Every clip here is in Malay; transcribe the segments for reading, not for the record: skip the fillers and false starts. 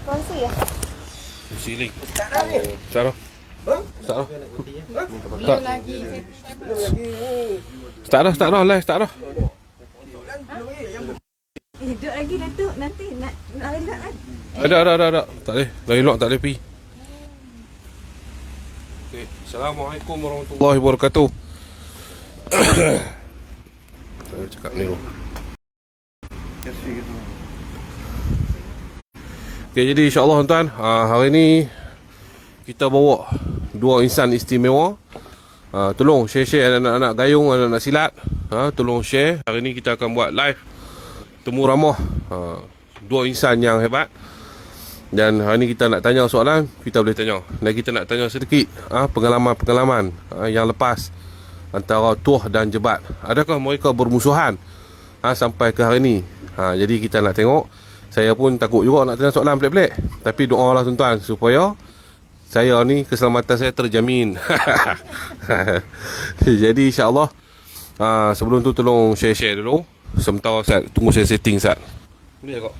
Kongsi ya? Siling. Start dah. Start dah. Belum lagi. Start dah. Live start dah. Duduk lagi Datuk. Nanti nak elak kan? Ada. Tak boleh. Dah elok tak boleh pergi. Okay. Assalamualaikum warahmatullahi wabarakatuh. Saya cakap ni dulu. Okay, jadi insyaAllah tuan, hari ni kita bawa dua insan istimewa. Tolong share anak-anak gayung, anak-anak silat. Tolong share. Hari ni kita akan buat live temu ramah dua insan yang hebat. Dan hari ni kita nak tanya soalan, kita boleh tanya. Dan kita nak tanya sedikit pengalaman-pengalaman yang lepas antara Tuah dan Jebat. Adakah mereka bermusuhan sampai ke hari ni? Jadi kita nak tengok. Saya pun takut juga nak tanya soalan pelik-pelik. Tapi doa lah tuan-tuan supaya saya ni keselamatan saya terjamin. Jadi insyaAllah sebelum tu tolong share-share dulu. Sementara Ustaz tunggu saya setting Ustaz. Boleh tak?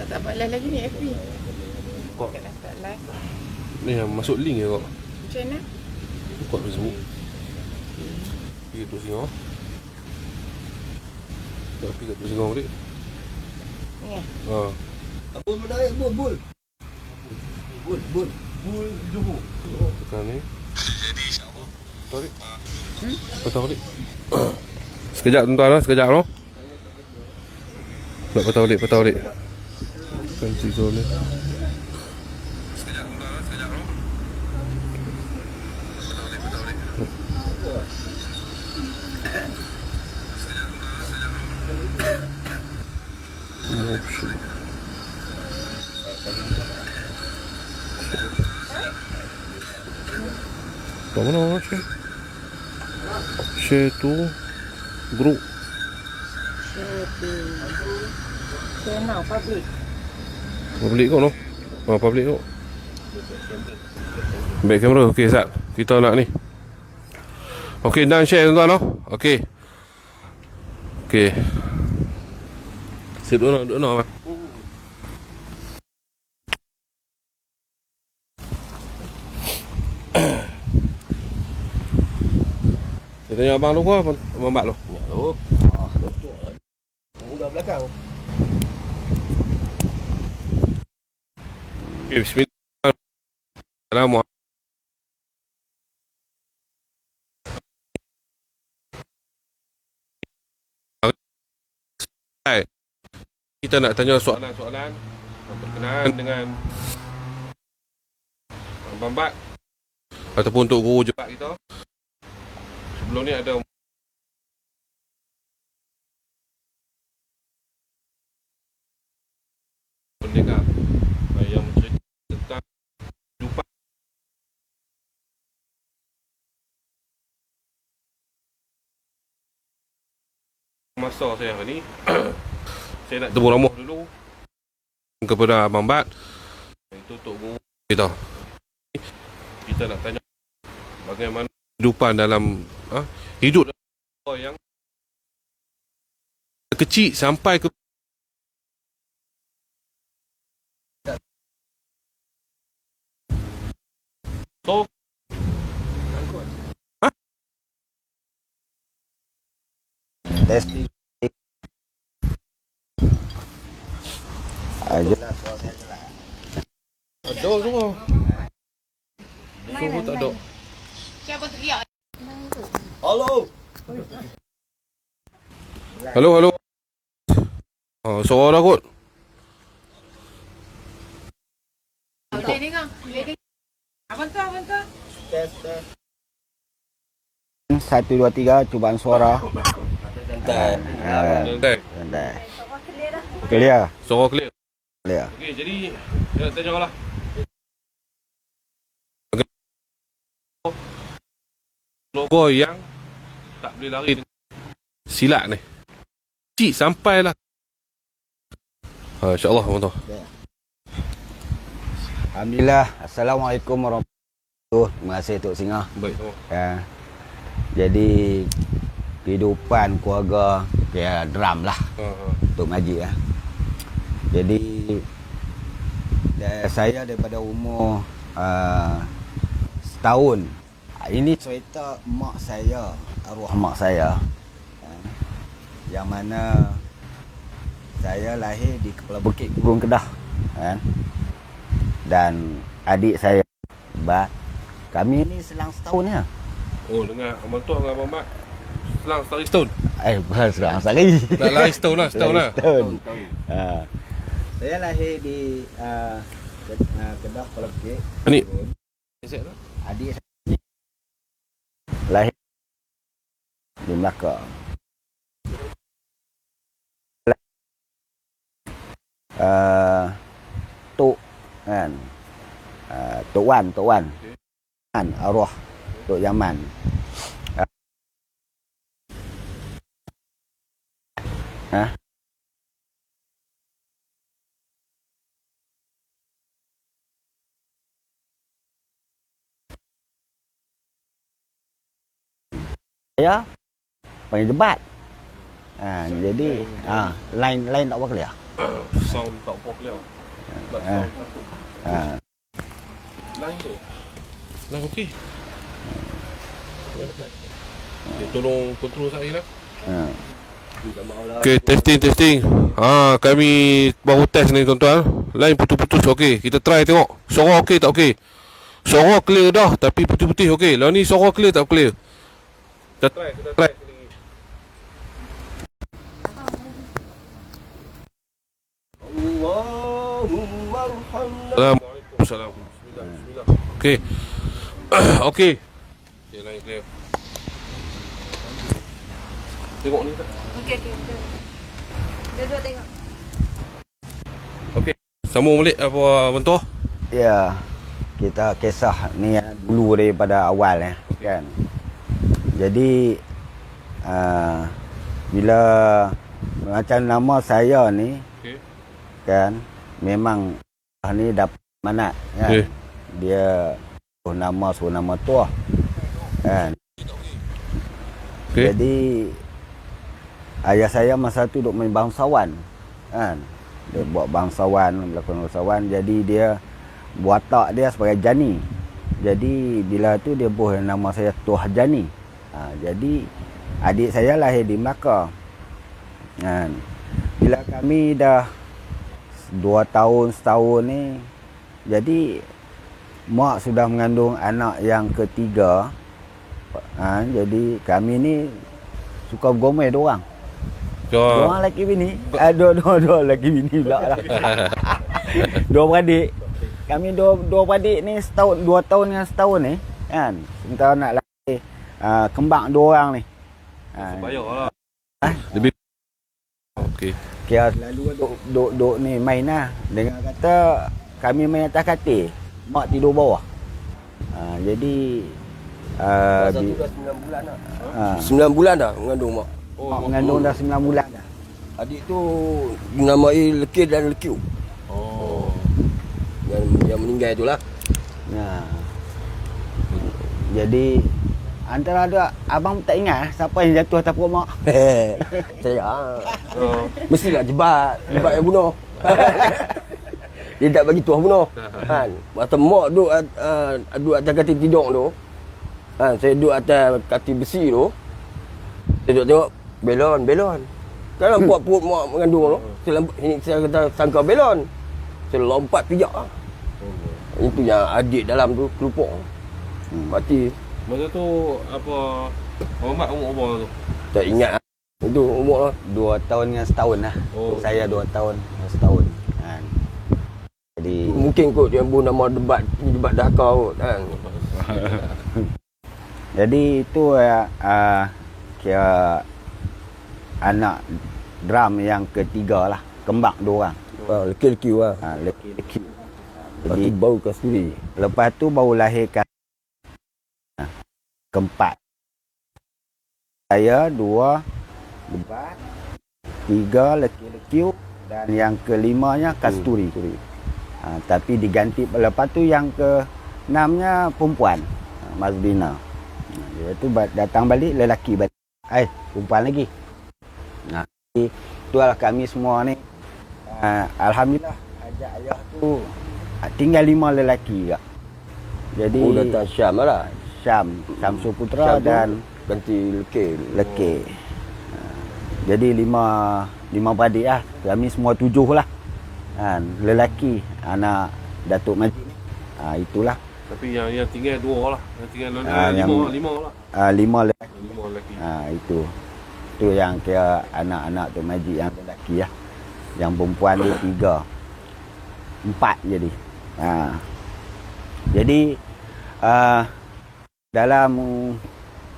Tak dapat live lagi ni FB. Kok? Tak dapat live. Ni yang masuk link je kok. Macam mana? Kuat Facebook. Pergi tu singa. Tak pergi kat tu singa balik. Ni. Bul menaik, bul. Bul, jumbo. Tekan ni. Jadi insyaAllah. Tarik. Patah balik. Sekejap tuan-tuan lah, sekejap noh. Nak patah balik. Tekan tiga ni. Sekejap tuan-tuan lah, sekejap noh. Patah balik. Kat mana orang share? Share tu group. Share now, public. Public kot no? Public kot. Back kamera. Okey Ustaz, kita nak ni. Okey, dan share tuan-tuan no? Okey. Sit duduk nak. Saya tanya abang lu ke abang Mak lu? Ya lu. Buka belakang. Okay, bismillah. Assalamualaikum. Kita nak tanya soalan-soalan berkenaan dengan Abang Bat ataupun untuk guru Jebat kita. Sebelum ni ada pendengar yang mencerita tentang kehidupan masa saya hari ni. Saya nak temu ramah dulu kepada Abang Bat. Itu untuk guru kita. Kita nak tanya bagaimana kehidupan dalam hidup yang kecil sampai ke so Testing. Jelas suara saya jelas. ada semua. Semua tak ada. Siapa teriak? Halo. Halo. Suara dah kot. Boleh dengar. Abang tu. Tes. 1 2 3 cubaan suara. Santai. Clear. Suara clear. Clear. Okey, jadi saya nak tanya lah. Logo yang tak boleh lari dengan silat ni. Cik sampailah. InsyaAllah tuan-tuan. Alhamdulillah. Assalamualaikum warahmatullahi wabarakatuh. Terima kasih Tok Singa. Baik tuan. Jadi kehidupan keluarga kayak drum lah. Tok Majid lah. Jadi saya daripada umur setahun. Ini cerita mak saya, arwah mak saya. Yang mana saya lahir di Kepala Bukit Gurun Kedah, kan? Dan adik saya, kami ni selang setahun ya. Oh, dengan Abang Tuah dengan Abang Mat selang setahun. Bukan selang sekali. Nak lari setahun lah, setahun lah. Saya lahir di Kedah Kepala Bukit. Ni. Adik saya lahir di Melaka. Tok kan, Tok Wan kan, arwah Tok Yaman. Saya panggil jebat. Jadi lain tak apa clear. Sound tak apa clear. Lain tu. Lain okey. Tolong kontrol saya lah. Okey, testing. Kami baru test ni tuan-tuan. Lain putus-putus okey. Kita try tengok. Suara okey tak okey? Suara clear dah tapi putih-putih okey. Lah ni suara clear tak clear? Kita try. Assalamualaikum. Bismillah. Okey. Okey. Okey, lain clear. Tengok ni tak? Okey. Dua tengok. Okey. Sambung balik apa bentuk? Ya. Kita kisah ni dulu daripada awal kan. Jadi bila macam nama saya ni kan, memang ni dapat manat kan. Dia suruh nama tua kan. Jadi ayah saya masa tu duk main bangsawan kan. Dia buat bangsawan, berlakon bangsawan. Jadi dia buat tak dia sebagai Jani. Jadi bila tu dia buat nama saya Tuah Jani. Jadi adik saya lahir di Melaka. Kan. Bila kami dah 2 tahun setahun ni, jadi mak sudah mengandung anak yang ketiga. Jadi kami ni suka bergomel diorang. Diorang lelaki bini. Dua lelaki bini pula lah. Dua beradik. Kami dua beradik ni setahun, 2 tahun dengan setahun ni kan. Sementara nak lahir kembang 2 orang ni. Bayarlah. Lebih okey. Kira selalu duk ni main lah. Dengar kata kami main atas katil, mak tidur bawah. Jadi masa tu dah 9 bulan dah. 9 bulan dah mengandung mak. Mak mengandung dah 9 bulan dah. Adik tu dinamai Lekir dan Lekiu. Yang meninggal itulah. Jadi antara ada abang tak ingat siapa yang jatuh atas perut mak. Saya mestilah jebat yang bunuh. Dia tak bagi tuah bunuh. Kan. Masa mak duduk atas katil tidur tu. Kan, saya duduk atas katil besi tu. Saya duduk tengok belon. Kan nampak perut mak mengandung tu. Saya kata sangka belon. Saya lompat pijak lah. Itu yang adik dalam tu kelupuk. Mati. Masa tu apa Muhammad umur apa tu? Tak ingat lah. Itu umur lah 2 tahun dengan setahun lah. Saya 2 tahun dengan setahun kan. Jadi mungkin kot dia pun nama debat Dhaka kot kan. Jadi itu kira anak drum yang ketiga lah. Kembang 2 orang. Leki-leki lah. Leki-leki. Jadi baru kasturi. Lepas tu baru lahirkan keempat. Saya 2 debat, 3 leki-leki dan yang kelimanya kasturi. Tapi diganti lepas tu yang ke-6-nya perempuan, Mazlina. Dia tu datang balik lelaki balik. Perempuan lagi. Itulah kami semua ni Alhamdulillah ajak ayah tu tinggal 5 lelaki juga. Jadi datang Syam lah. Syamsul Putra Syam tu dan ganti Lekir. Jadi 5 beradik lah. Kami semua 7 lah. Lelaki anak Datuk Majid ni. Itulah. Tapi yang tinggal 2 lah. Yang tinggal 5 lah. 5 lelaki. 5 lelaki. Itu yang kira anak-anak Tok Majid yang lelaki lah. Yang perempuan dia 4 jadi. Jadi dalam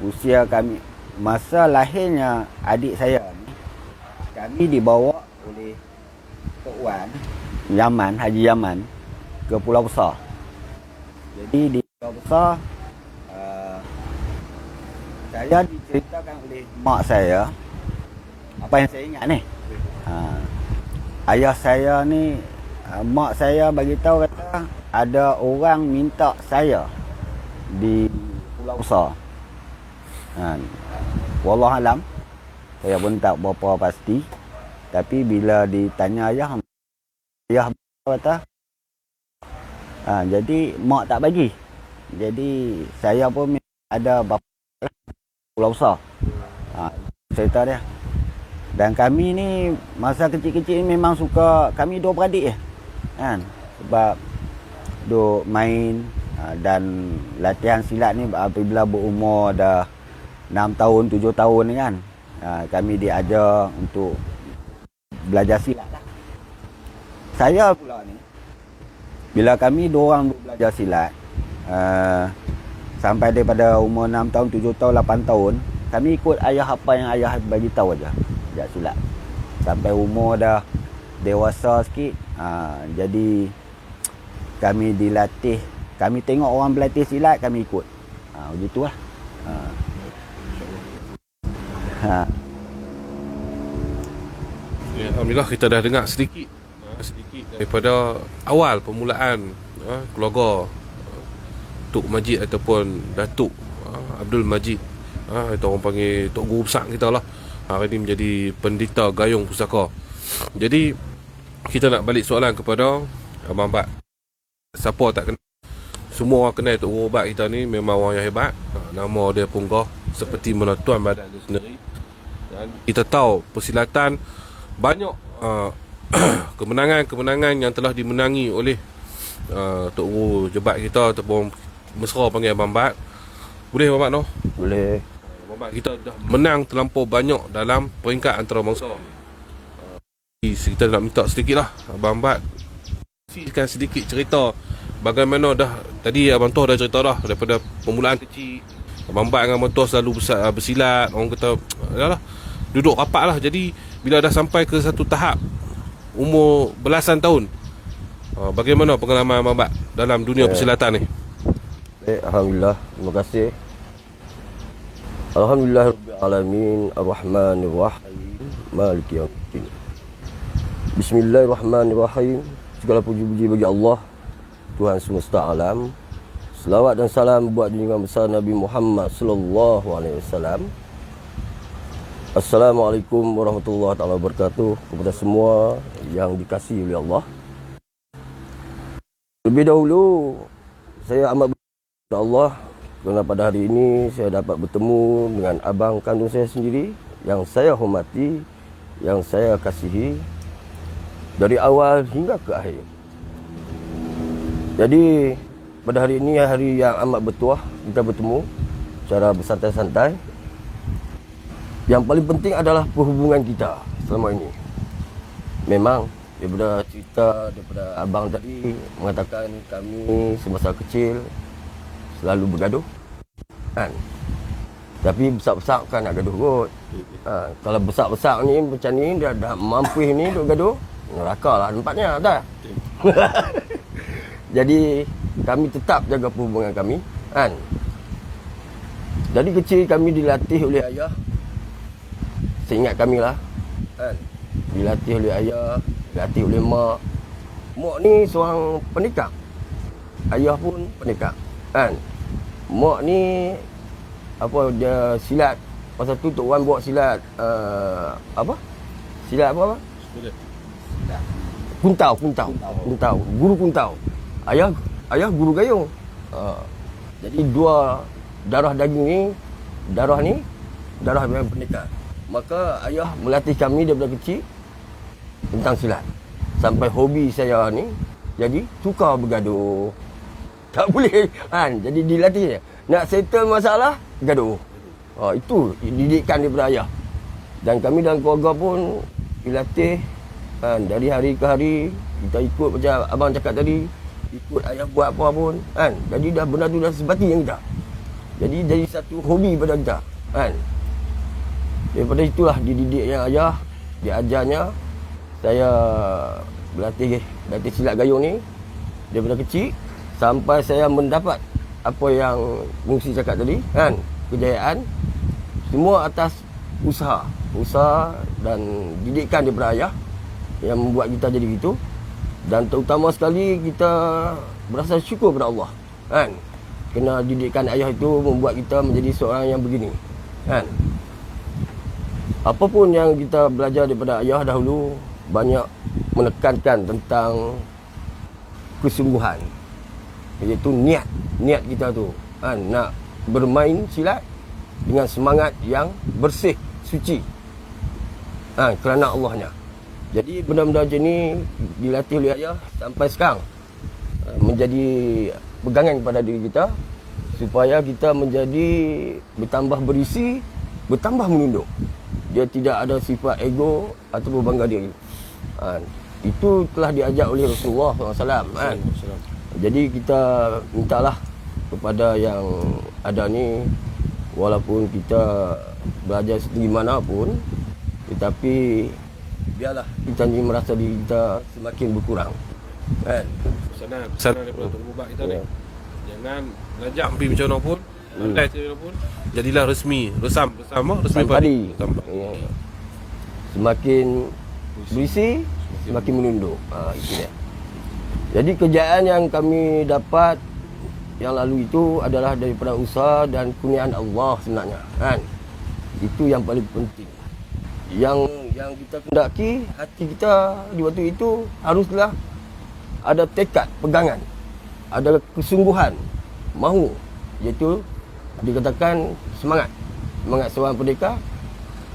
usia kami, masa lahirnya adik saya ni, kami dibawa oleh Tok Wan Haji Yaman ke Pulau Besar. Jadi di Pulau Besar saya diceritakan oleh mak saya apa yang saya ingat ni. Ayah saya ni, mak saya bagi tahu kata ada orang minta saya di Pulau Besar. Wallahualam, saya pun tak berapa pasti. Tapi bila ditanya ayah kata jadi mak tak bagi. Jadi saya pun ada bapa Pulau Besar. Cerita dia. Dan kami ni masa kecil-kecil memang suka, kami 2 beradik je. Sebab duk main dan latihan silat ni apabila berumur dah 6 tahun, 7 tahun ni kan. Kami diajar untuk belajar silat lah. Saya pula ni, bila kami 2 orang belajar silat, sampai daripada umur 6 tahun, 7 tahun, 8 tahun, kami ikut ayah apa yang ayah bagi tahu aja. Belajar silat. Sampai umur dah dewasa sikit, jadi kami dilatih. Kami tengok orang berlatih silat, kami ikut. Begitulah. Ya, alhamdulillah kita dah dengar sedikit daripada awal permulaan keluarga Tok Majid ataupun Datuk Abdul Majid, atau orang panggil Tok Guru Besar kita lah. Hari ini menjadi pendeta gayung pusaka. Jadi kita nak balik soalan kepada Abang Bat. Siapa tak kenal? Semua orang kenal Tok Guru Bat kita ni memang orang yang hebat. Nama dia Punggah seperti mana tuan badan dia sendiri. Dan kita tahu persilatan banyak kemenangan-kemenangan yang telah dimenangi oleh Tok Guru Jebat kita ataupun mesra panggil Abang Bat. Boleh Abang Bat no? Boleh. Abang Bat kita dah menang terlampau banyak dalam peringkat antarabangsa. Kita nak minta sedikit lah Abang Bat kongsikan sedikit cerita bagaimana dah tadi Abang Toh dah cerita dah daripada permulaan kecil. Abang Bat dengan Abang Toh selalu bersilat, orang kata yalah, duduk rapat lah. Jadi bila dah sampai ke satu tahap umur belasan tahun, bagaimana pengalaman Abang Bat dalam dunia persilatan ni? Alhamdulillah, terima kasih. Alhamdulillah Rabbil Alamin, Ar-Rahmanir Rahim, Maliki Yaumiddin. Bismillahirrahmanirrahim. Segala puji-puji bagi Allah, Tuhan semesta alam. Selawat dan salam buat junjungan besar Nabi Muhammad sallallahu alaihi wasallam. Assalamualaikum warahmatullahi taala wabarakatuh kepada semua yang dikasihi oleh Allah. Lebih dahulu saya amat bersyukur Allah kerana pada hari ini saya dapat bertemu dengan abang kandung saya sendiri yang saya hormati, yang saya kasihi dari awal hingga ke akhir. Jadi pada hari ini hari yang amat bertuah, kita bertemu secara bersantai-santai. Yang paling penting adalah perhubungan kita selama ini. Memang daripada cerita daripada abang tadi mengatakan kami semasa kecil selalu bergaduh kan. Tapi besar-besar kan nak gaduh kot. Kalau besar-besar ni macam ni dia dah mampus ni duk gaduh, neraka lah tempatnya dah. Jadi kami tetap jaga perhubungan kami kan. Jadi kecil kami dilatih oleh ayah. Seingat kami lah kan. Dilatih oleh ayah, dilatih oleh mak. Mak ni seorang pendekar, ayah pun pendekar kan. Mak ni apa dia silat. Pasal tu Tok Wan buat silat apa? Silat apa? Kuntau. Guru kuntau. Ayah guru gayung. Jadi dua darah daging ni, darah yang pendekar. Maka ayah melatih kami daripada kecil tentang silat. Sampai hobi saya ni jadi suka bergaduh. Tak boleh kan. Jadi dilatih je. Nak settle masalah, gaduh. Itu didikan daripada ayah. Dan kami dalam keluarga pun dilatih kan, dari hari ke hari. Kita ikut macam abang cakap tadi, ikut ayah buat apa pun kan. Jadi dah benda tu dah sebati yang kita. Jadi jadi satu hobi pada kita kan. Daripada itulah dididiknya ayah, diajarnya. Saya berlatih silat gayung ni daripada kecil sampai saya mendapat apa yang Mungsi cakap tadi kan, kejayaan. Semua atas usaha dan didikan daripada ayah yang membuat kita jadi gitu. Dan terutama sekali kita berasa syukur kepada Allah kan, kena didikan ayah itu membuat kita menjadi seorang yang begini kan. Apapun yang kita belajar daripada ayah dahulu, banyak menekankan tentang kesungguhan, iaitu niat kita tu kan, nak bermain silat dengan semangat yang bersih, suci kerana Allahnya. Jadi benda-benda macam ni dilatih oleh ayah sampai sekarang, menjadi pegangan kepada diri kita supaya kita menjadi bertambah berisi, bertambah menunduk. Dia tidak ada sifat ego ataupun bangga diri. Itu telah diajar oleh Rasulullah SAW kan. Jadi kita mintalah kepada yang ada ni, walaupun kita belajar setinggi mana pun, tetapi biarlah kita ni merasa diri kita semakin berkurang kan. Pesanan daripada Tuan Mubak kita ni, jangan belajar ambil macam mana pun, pandai macam mana pun, jadilah resmi padi. Semakin berisi, semakin menunduk. Itu dia. Jadi kejayaan yang kami dapat yang lalu itu adalah daripada usaha dan kurniaan Allah sebenarnya kan. Itu yang paling penting. Yang kita kendaki, hati kita di waktu itu haruslah ada tekad, pegangan, ada kesungguhan, mahu, iaitu dikatakan semangat seorang pendekar.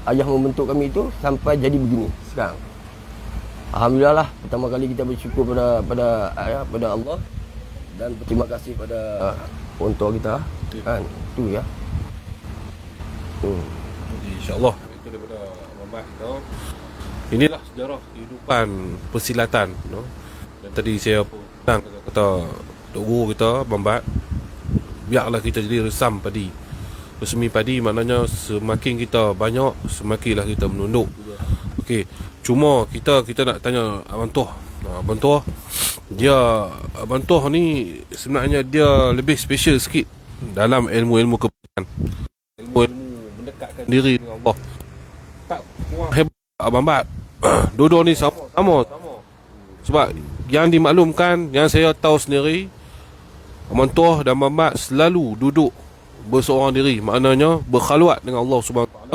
Ayah membentuk kami itu sampai jadi begini sekarang. Alhamdulillah lah, pertama kali kita bersyukur pada Allah dan berterima kasih pada orang tua kita kan. Itu ya. InsyaAllah itu daripada Mambak kita. Inilah sejarah kehidupan persilatan, Dan tadi saya pun kata Tok Guru kita Mambak, biarlah kita jadi resam padi. Resmi padi maknanya semakin kita banyak, semakinlah kita menunduk. Okey, cuma kita nak tanya Abang Toh. Abang Toh, Abang Toh ni sebenarnya dia lebih special sikit dalam ilmu-ilmu kepentingan, ilmu-ilmu mendekatkan diri dengan Allah. Tak kurang hebat Abang Bat. Dua-dua ni sama. Sebab yang dimaklumkan, yang saya tahu sendiri, Abang Toh dan Abang Bat selalu duduk berseorang diri, maknanya berkhalwat dengan Allah SWT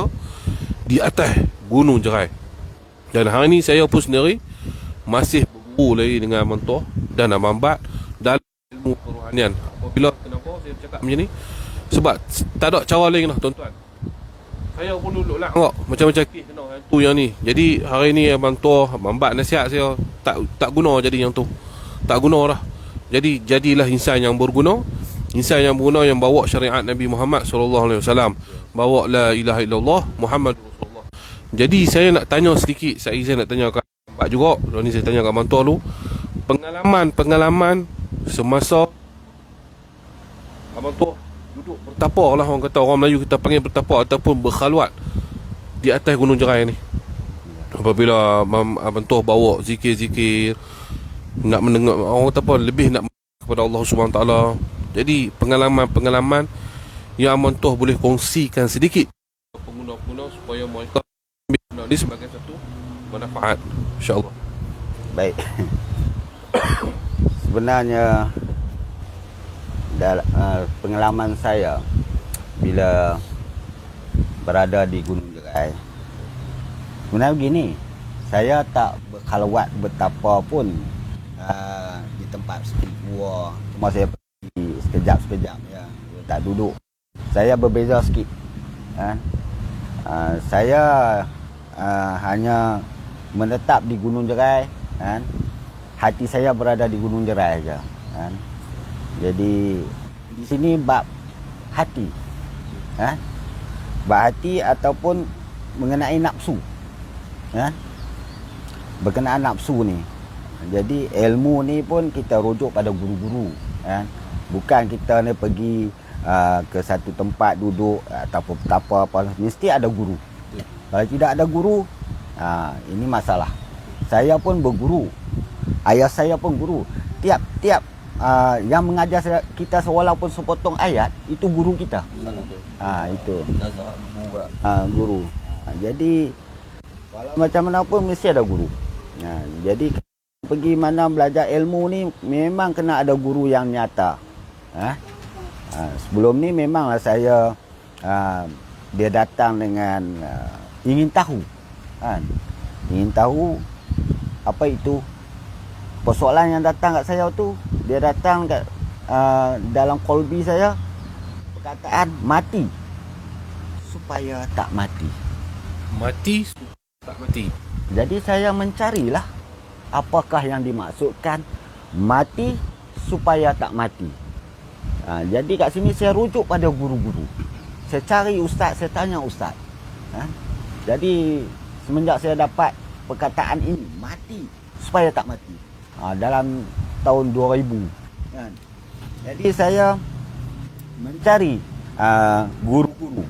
di atas Gunung Jerai. Dan hari ni saya pun sendiri masih berguru lagi dengan Abang Toh dan Abang Bat dalam ilmu kerohanian. Kenapa saya cakap macam ni? Sebab tak ada cara lain lah tuan-tuan. Saya pun duduk lah tengok macam-macam kes kena hantu yang ni. Jadi hari ni Abang Toh, Abang Bat nasihat saya, tak guna jadi yang tu. Tak guna dah. Jadi jadilah insan yang berguna, insan yang berguna, yang bawa syariat Nabi Muhammad SAW, bawa la ilaha illallah Muhammad Rasulullah. Jadi saya nak tanya sedikit, saya nak tanya kat Abang juga. Ni saya tanya kat Abang Toh dulu. Pengalaman semasa Abang Toh duduk bertapa lah, orang kata, orang Melayu kita panggil bertapa ataupun berkhalwat di atas Gunung Jerai ni. Apabila Abang Toh bawa zikir-zikir, nak mendengar, orang kata apa, lebih nak kepada Allah SWT. Jadi pengalaman yang Abang Toh boleh kongsikan sedikit pengguna-pengguna supaya mereka ambil ini sebagai satu manfaat, insya-Allah. Baik. Sebenarnya pengalaman saya bila berada di Gunung Jerai, sebenarnya begini, saya tak berkhalwat betapa pun di tempat street war. Cuma saya pergi sekejap-sekejap ya. Saya tak duduk. Saya berbeza sikit. Saya hanya menetap di Gunung Jerai. Hati saya berada di Gunung Jerai saja. Jadi di sini bab hati. Bab hati ataupun mengenai nafsu. Berkenaan nafsu ni. Jadi ilmu ni pun kita rujuk pada guru-guru. Bukan kita ni pergi ke satu tempat duduk ataupun apa mesti ada guru. Kalau tidak ada guru, ini masalah. Saya pun berguru. Ayah saya pun guru. Tiap-tiap yang mengajar kita walaupun sepotong ayat, itu guru kita. Itu. Guru. Jadi walau macam mana pun mesti ada guru. Jadi pergi mana belajar ilmu ni memang kena ada guru yang nyata. Sebelum ni memanglah saya dia datang dengan ingin tahu. Ingin tahu apa itu persoalan yang datang kat saya tu. Dia datang kat dalam kolbi saya perkataan mati supaya tak mati. Mati tak mati. Jadi saya mencarilah apakah yang dimaksudkan mati supaya tak mati. Jadi kat sini saya rujuk pada guru-guru. Saya cari ustaz, saya tanya ustaz. Jadi semenjak saya dapat perkataan ini, mati supaya tak mati, dalam tahun 2000. Jadi saya mencari guru-guru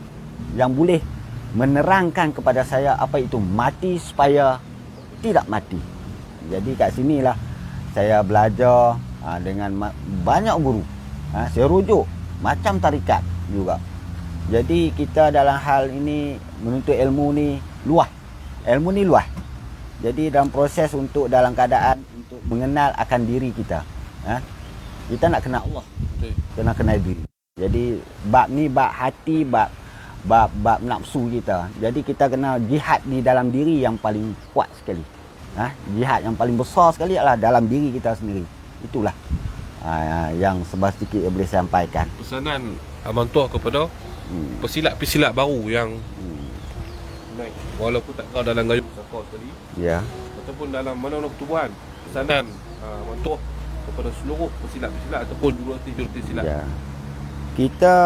yang boleh menerangkan kepada saya apa itu mati supaya tidak mati. Jadi kat sinilah saya belajar dengan banyak guru. Saya rujuk macam tarikat juga. Jadi kita dalam hal ini menuntut ilmu ni luas. Ilmu ni luas. Jadi dalam proses untuk dalam keadaan untuk mengenal akan diri kita. Kita nak kenal Allah. Kena kenal diri. Jadi bab ni bab hati, bab nafsu kita. Jadi kita kena jihad di dalam diri yang paling kuat sekali. Jihad yang paling besar sekali adalah dalam diri kita sendiri. Itulah yang sebab sedikit boleh sampaikan. Pesanan Abang Tua kepada pesilat-pesilat baru yang naik, walaupun tak tahu dalam gayung sakor tadi, ataupun dalam mana-mana pertubuhan, pesanan Abang Tua kepada seluruh pesilat-pesilat ataupun jurulatih silat. Kita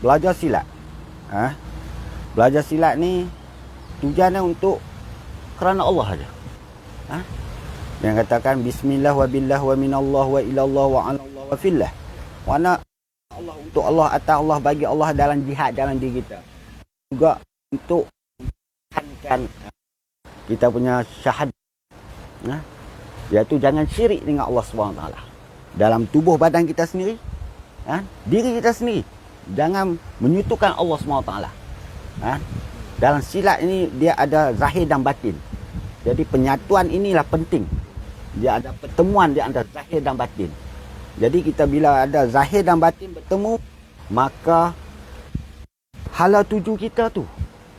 belajar silat. Belajar silat ni tujuannya untuk kerana Allah saja. Yang katakan bismillah wa billah wa minallah wa ilallah wa anallah wa fillah. Mana Allah untuk Allah, atas Allah, bagi Allah dalam jihad dalam diri kita. Juga untuk kan kita punya syahadat. Iaitu jangan syirik dengan Allah SWT dalam tubuh badan kita sendiri, diri kita sendiri. Jangan menyutukan Allah SWT. Dalam silat ini dia ada zahir dan batin. Jadi penyatuan inilah penting. Dia ada pertemuan di antara zahir dan batin. Jadi kita bila ada zahir dan batin bertemu, maka hala tuju kita tu,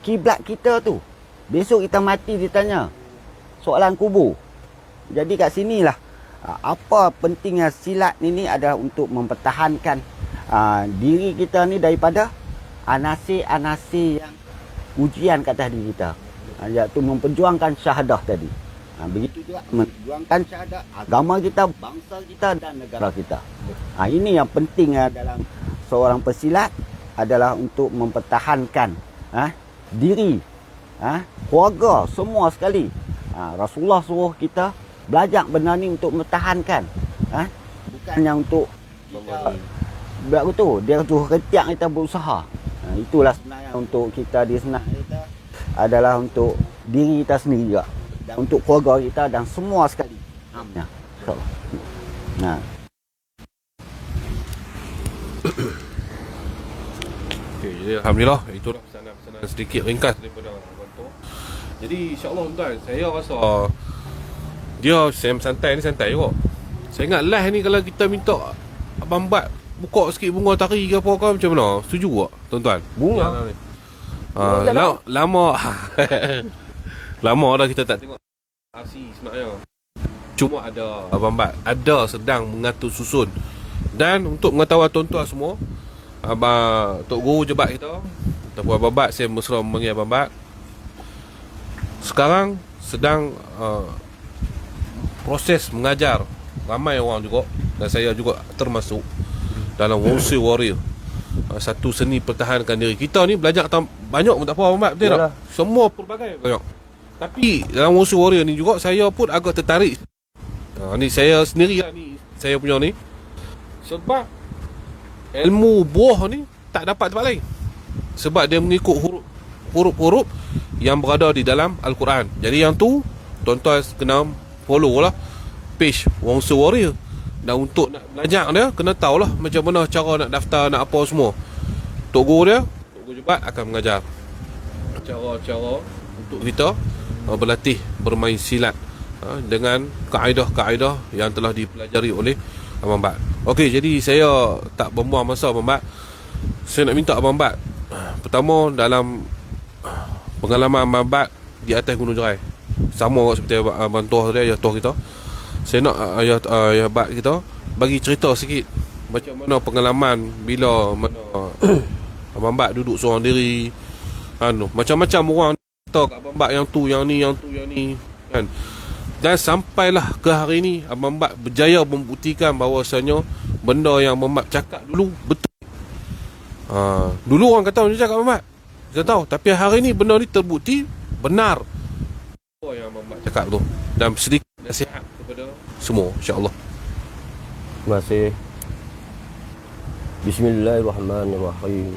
kiblat kita tu, besok kita mati ditanya soalan kubur. Jadi kat sinilah apa pentingnya silat ini adalah untuk mempertahankan diri kita ni daripada anasir-anasir yang ujian kat atas diri kita, iaitu memperjuangkan syahadah tadi. Begitu juga memperjuangkan syahadah agama kita, bangsa kita dan negara kita. Ini yang penting dalam seorang pesilat adalah untuk mempertahankan diri, keluarga, semua sekali. Rasulullah suruh kita belajar benda ni untuk mempertahankan, bukannya untuk kita tu dia suruh ketiak kita berusaha. Itulah sebenarnya untuk kita di sana kita adalah untuk diri kita sendiri juga, dan untuk keluarga kita dan semua sekali. InsyaAllah. Okay, jadi alhamdulillah itulah pesanan-pesanan sedikit ringkas daripada Abang Tua. Jadi insya-Allah tuan, saya rasa dia santai ni santai kok. Saya ingat live ni kalau kita minta Abang Bat buka sikit bunga tari ke apa macam mana? Setuju tak tuan-tuan? Bunga. Lama Lama dah kita tak tengok aksi sebenarnya. Cuma ada Abang Bat ada sedang mengatur susun. Dan untuk mengetahui tuan-tuan semua, Abang Tok Guru Jebat kita ataupun Abang Bat, saya mesra memanggil Abang Bat, sekarang sedang proses mengajar ramai orang juga, dan saya juga termasuk dalam Wongsi Warrior, satu seni pertahankan diri. Kita ni belajar banyak pun tak apa Abang Bat, betul tak? Semua pelbagai banyak. Tapi dalam Wongsi Warrior ni juga saya pun agak tertarik. Ni saya sendiri lah ni, saya punya ni, sebab ilmu buah ni tak dapat tempat lain. Sebab dia mengikut huruf-huruf yang berada di dalam Al-Quran. Jadi yang tu tuan-tuan kena follow lah page Wongsi Warrior. Dan untuk nak belajar dia, kena tahulah macam mana cara nak daftar, nak apa semua. Tok Guru dia, Tok Guru Jebat akan mengajar cara-cara untuk kita berlatih bermain silat dengan kaedah-kaedah yang telah dipelajari oleh Abang Bat. Okey, jadi saya tak membuang masa Abang Bat. Saya nak minta Abang Bat, pertama dalam pengalaman Abang Bat di atas Gunung Jerai, sama seperti Abang Tuah tadi, ayah Tuah kita, saya nak ayah Bat kita bagi cerita sikit macam mana pengalaman bila mana Abang Bat duduk seorang diri, macam-macam orang cerita kat Abang Bat, yang tu, yang ni, yang tu, yang ni, kan. Dan sampailah ke hari ni Abang Bat berjaya membuktikan bahawasanya benda yang Abang Bat cakap dulu betul. Dulu orang kata macam cakap Abang Bat, saya tahu, tapi hari ni benda ni terbukti benar apa yang Abang Bat cakap tu. Dan sedikit nasihat kepada semua, insya-Allah. Terima kasih. Bismillahirrahmanirrahim.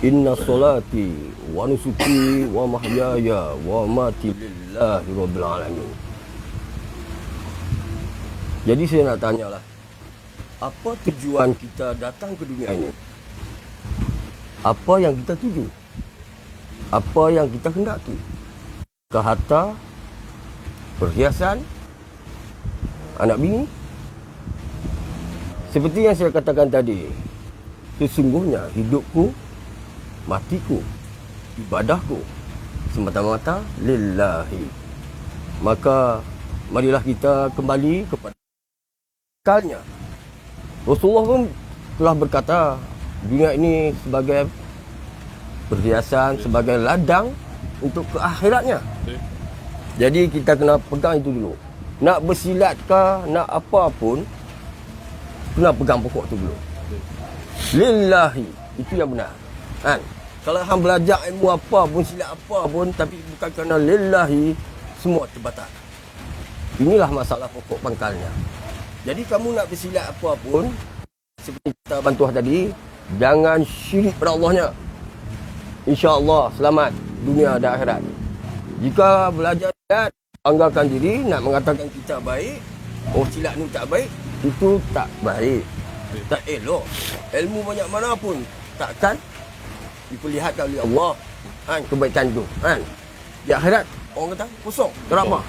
Inna solati wa nusuki wa mahyaya wa mati lillahi rabbil alamin. Jadi saya nak tanyalah, apa tujuan kita datang ke dunia ini? Apa yang kita tuju? Apa yang kita hendaki? Ke harta, perhiasan, anak bini? Seperti yang saya katakan tadi, sesungguhnya hidupku, matiku, ibadahku semata-mata lillahi. Maka marilah kita kembali kepada asalnya. Rasulullah pun telah berkata, dunia ini sebagai perhiasan, sebagai ladang untuk ke akhiratnya. Jadi kita kena pegang itu dulu. Nak bersilat ke, nak apa pun, kena pegang pokok itu dulu. Lillahi, itu yang benar. Kan? Kalau hang belajar ilmu apa pun, silat apa pun, tapi bukan kerana lillahi, semua terbatas. Inilah masalah pokok pangkalnya. Jadi kamu nak bersilat apa pun, seperti kita bantuah tadi, jangan syirik pada Allahnya. InsyaAllah selamat dunia dan akhirat. Jika belajar silat, banggakan diri, nak mengatakan kita baik, oh silat ni tak baik, itu tak baik, tak elok. Ilmu banyak mana pun takkan diperlihatkan oleh Allah, kan, kebaikan itu, kan. Di akhirat orang kata kosong, terapa.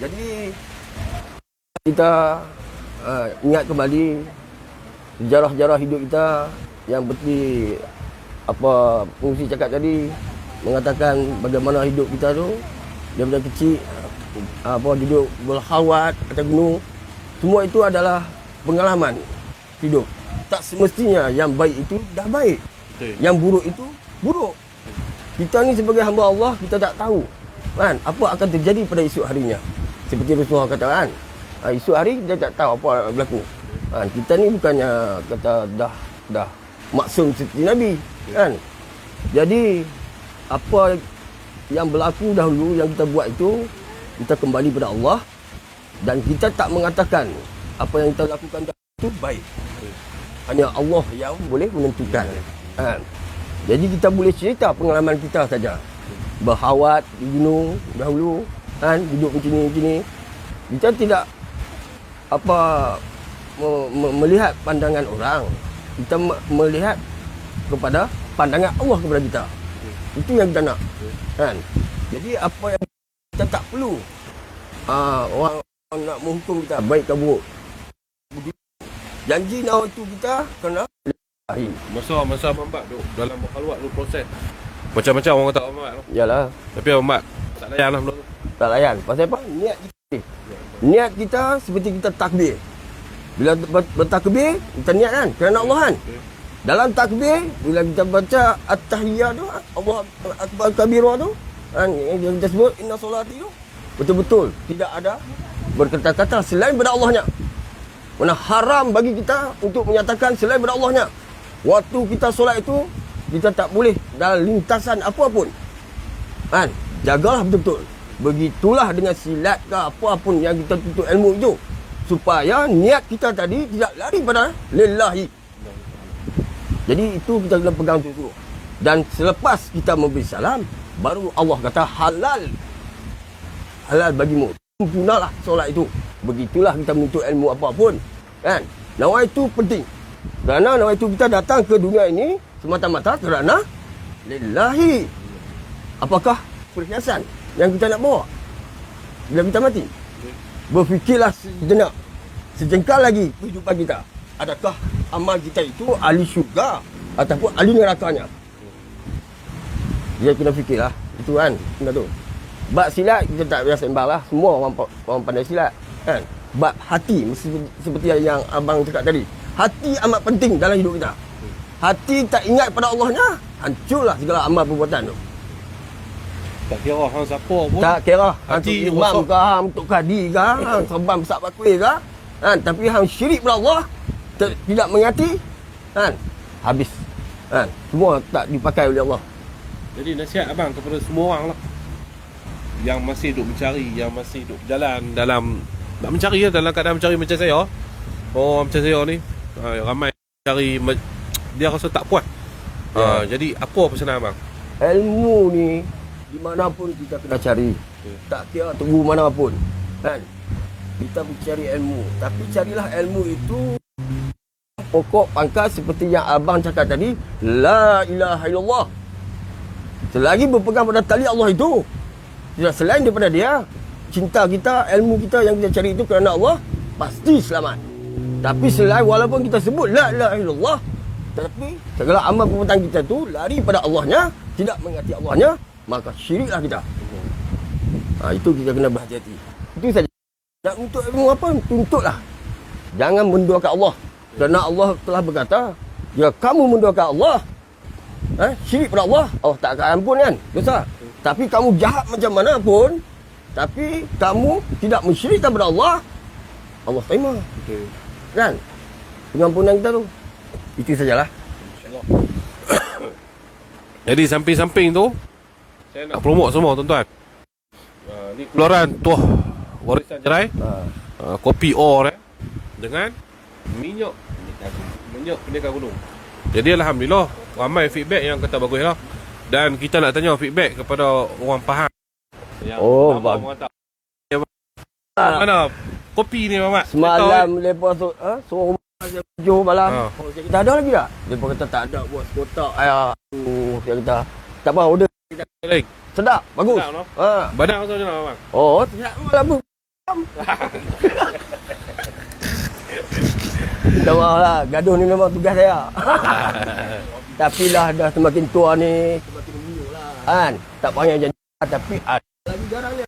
Jadi kita ingat kembali sejarah-sejarah hidup kita yang berarti apa fungsi cakap tadi, mengatakan bagaimana hidup kita tu daripada kecil, apa duduk berkhawat atas gunung. Semua itu adalah pengalaman hidup. Tak semestinya yang baik itu dah baik, yang buruk itu buruk. Kita ni sebagai hamba Allah, kita tak tahu, kan, apa akan terjadi pada esok harinya. Seperti Rasulullah kata, kan, esok hari kita tak tahu apa berlaku. Kita ni bukannya kata dah maksum seperti Nabi, kan. Jadi apa yang berlaku dahulu, yang kita buat itu, kita kembali pada Allah. Dan kita tak mengatakan apa yang kita lakukan itu baik. Hanya Allah yang boleh menentukan, kan. Jadi kita boleh cerita pengalaman kita saja. Berkhawat di gunung dahulu, kan, hidup macam-macam. Kita tidak apa melihat pandangan orang. Kita melihat kepada pandangan Allah kepada kita. Itu yang kita nak, kan. Jadi apa yang kita tak perlu orang nak menghukum kita baik ke buruk. Janji nawa itu kita kena masa Abang Bat tu dalam berkhaluat tu proses macam-macam orang kata Abang Bat tu. Yalah. Tapi Abang Bat Tak layan lah benda tu. Tak layan. Pasal apa? Niat kita ni. Niat kita seperti kita takbir. Bila bertakbir, kita niat kan? Kerana Allah kan? Dalam takbir, bila kita baca at-tahiyyat tu, Allah akbar kabira tu, kan? Yang kita sebut inna solati tu, betul-betul tidak ada berkata-kata selain daripada Allahnya. Mana haram bagi kita untuk menyatakan selain daripada Allahnya. Waktu kita solat itu, kita tak boleh dalam lintasan apa pun. Kan? Jagalah betul-betul. Begitulah dengan silat ke apa pun yang kita tuntut ilmu itu. Supaya niat kita tadi tidak lari pada lillahi. Jadi itu kita kena pegang tu. Dan selepas kita memberi salam, baru Allah kata halal. Halal bagimu. Sempurnalah solat itu. Begitulah kita menuntut ilmu apa pun. Kan? Nawai itu penting. Kerana nawai itu kita datang ke dunia ini semata-mata kerana lillahi. Apakah perhiasan yang kita nak bawa bila kita mati? Berfikirlah sejenak, sejengkal lagi kehidupan kita. Adakah amal kita itu ahli syurga ataupun ahli nerakanya? Dia kena fikirlah. Itu kan, benda tu. Bab silat kita tak biasa sembang lah. Semua orang pandai silat kan. Bab hati seperti yang abang cakap tadi. Hati amat penting dalam hidup kita. Hati tak ingat pada Allahnya, hancurlah segala amal perbuatan tu. Tak kira hang siapa pun. Tak kira hati hang imam ke, hang untuk kadi ke, hang serban besar bakui ke, kan? Tapi hang syirik pada Allah, tidak mengingati, kan? Habis. Kan? Semua tak dipakai oleh Allah. Jadi nasihat abang kepada semua orang lah yang masih duk mencari, yang masih duk berjalan dalam nak mencari ya, dalam keadaan mencari macam saya. Oh, macam saya ni ramai cari dia rasa tak puas. Jadi apa pesanan abang? Ilmu ni di mana pun kita kena cari. Tak kira tunggu mana pun. Kan? Kita mencari ilmu, tapi carilah ilmu itu pokok pangkal seperti yang abang cakap tadi, la ilaha illallah. Selagi berpegang pada tali Allah itu, tidak selain daripada dia, cinta kita, ilmu kita yang kita cari itu kerana Allah, pasti selamat. Tapi selain walaupun kita sebut la ilaha illallah, tapi segala amal perbuatan kita tu lari pada Allahnya, tidak mengingati Allahnya, maka syiriklah kita. Itu kita kena berhati-hati. Itu saja. Nak untuk ilmu apa? Tuntutlah. Jangan menduakan Allah. Kerana Allah telah berkata, jika kamu menduakan Allah, syirik pada Allah, Allah tak akan ampun kan? Dosa. Tapi kamu jahat macam mana pun, tapi kamu tidak mensyirikkan pada Allah, Allah terima. Kan? Pengampunan kita tu. Itu sajalah. Jadi samping-samping tu saya nak promote semua tuan-tuan. Ni keluaran tuah warisan cerai. Kopi or dengan minyak pendekar gunung. Jadi alhamdulillah ramai feedback yang kata bagus lah. Dan kita nak tanya feedback kepada orang Pahang. Yang bagus. Mana kopi ni Mamat? Semalam lepas tu suruh Johor malam. Kita ada lagi tak? Dia kata tak ada, buat kotak. Dia kata tak apa, order Lagi. sedap, bagus. Sedap, no? Badan macam mana Abang? Sedap malam tu. Tak mahulah, gaduh ni memang tugas saya. Tapi lah dah semakin tua ni, semakin menunjuk lah. Kan? Tak panggil jadi, tapi ada lagi garangnya.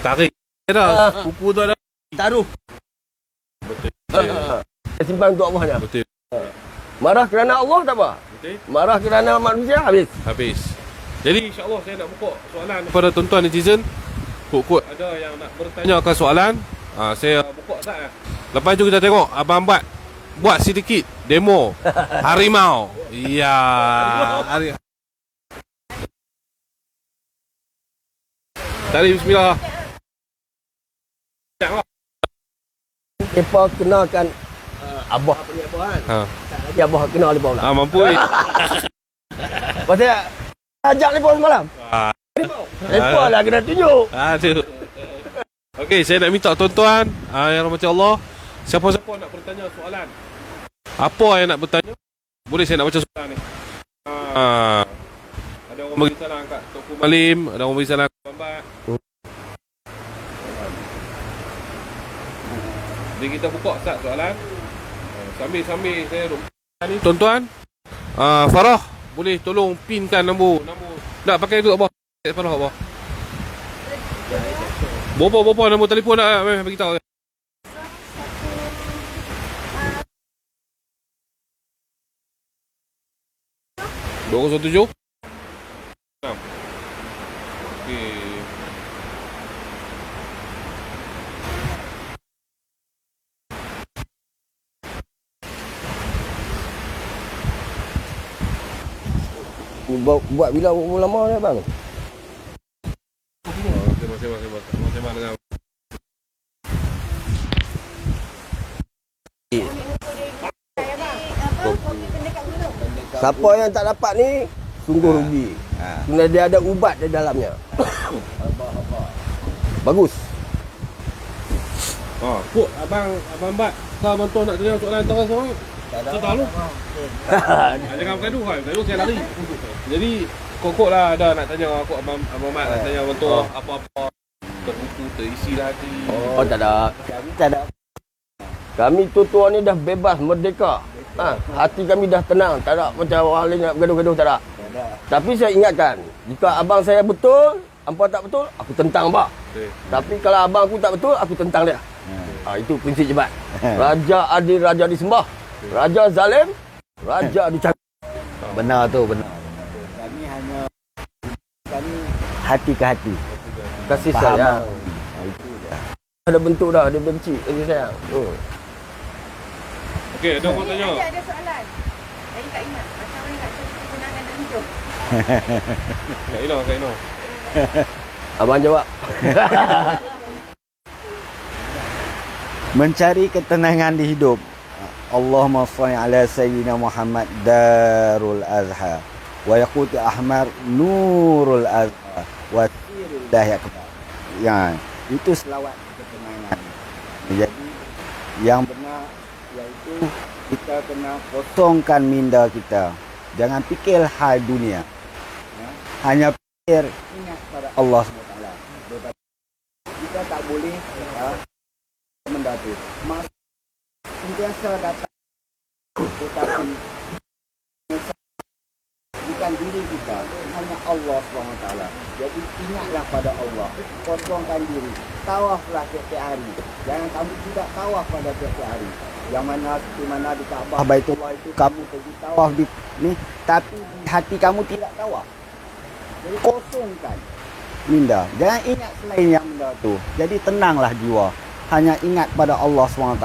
Tarik. Ada, kuku tu ada. Taruh. Betul. Simpan untuk Allahnya. Betul. Marah kerana Allah tak apa. Betul. Marah kerana manusia habis. Jadi insyaAllah saya nak buka soalan kepada tuan-tuan netizen. Kut-kut ada yang nak bertanyakan soalan, saya buka tak. Lepas tu kita tengok abang buat sedikit demo harimau. Ya. Tadi bismillah. Mereka kenalkan Abah punya apa kan? Tak lagi Abah kenal dia pula. Mampu. Pasal ajak mereka semalam. Mereka lah kena tunjuk. Aduh. Okey, saya nak minta tuan-tuan yang rahmati Allah, siapa-siapa nak bertanya soalan, apa yang nak bertanya, boleh saya nak baca soalan ni. Ada orang bagi salam kat Tok Malim, ada orang bagi salam kat Bambat. Jadi kita buka start soalan. Sambil saya duduk ni. Tuan-tuan, Farah boleh tolong pinkan nombor. Tak pakai tu apa? Farah apa? Berapa nombor telefon nak bagi tahu? 207? Okey. Buat bila lama ni bang? Masih dengan Siapa yang tak dapat ni sungguh rugi. Kena dia ada ubat di dalamnya. Bagus. Puk, abang Bat, kau bantu nak tanya soalan terus semua. Tak tahu. Jangan bergaduh kan. Gaduh saya lari. Jadi kokok lah ada nak tanya aku abang Mat nak tanya bantu apa-apa terbuku terisi lah hati. Oh, tak ada. Tak ada. Kami tua-tua ni dah bebas, merdeka. Hati kami dah tenang, tak ada macam orang lain nak bergaduh-gaduh, tak ada. Tapi saya ingatkan, jika abang saya betul, hampa tak betul, aku tentang abang. Tapi kalau abang aku tak betul, aku tentang dia. Itu prinsip jebat. Raja adil, raja disembah. Raja zalim, raja dicari. Benar tu, benar. Kami hati ke hati. Kasih Faham sayang. Itu dia. Ada bentuk dah, dia benci kasih sayang. Okey, ada orang tanya. Ada soalan. Saya tak ingat. Macam mana nak cari kesenangan dalam hidup? Kak Ino. Abang jawab. Mencari ketenangan di hidup. Allahumma salli ala sayyidina Muhammad darul azhar wa yaquti ahmar nurul azhar wa sirullah akbar. Ya, itu selawat ketenangan. Jadi yang benar iaitu kita kena kosongkan minda kita. Jangan fikir hal dunia. Hanya fikir ingat pada Allah SWT. Kita tak boleh mendatu. Sentiasa datang, tetapi bukan diri kita, hanya Allah SWT. Jadi ingatlah pada Allah, kosongkan diri, tawaflah setiap hari. Jangan kamu tidak tawaf pada setiap hari. Yang mana di mana di Kaabah Baitullah itu kamu pergi tawaf di ni, tapi di hati kamu tidak tawaf. Jadi kosongkan minda. Jangan ingat selain yang benda tu. Jadi tenanglah jiwa. Hanya ingat pada Allah SWT,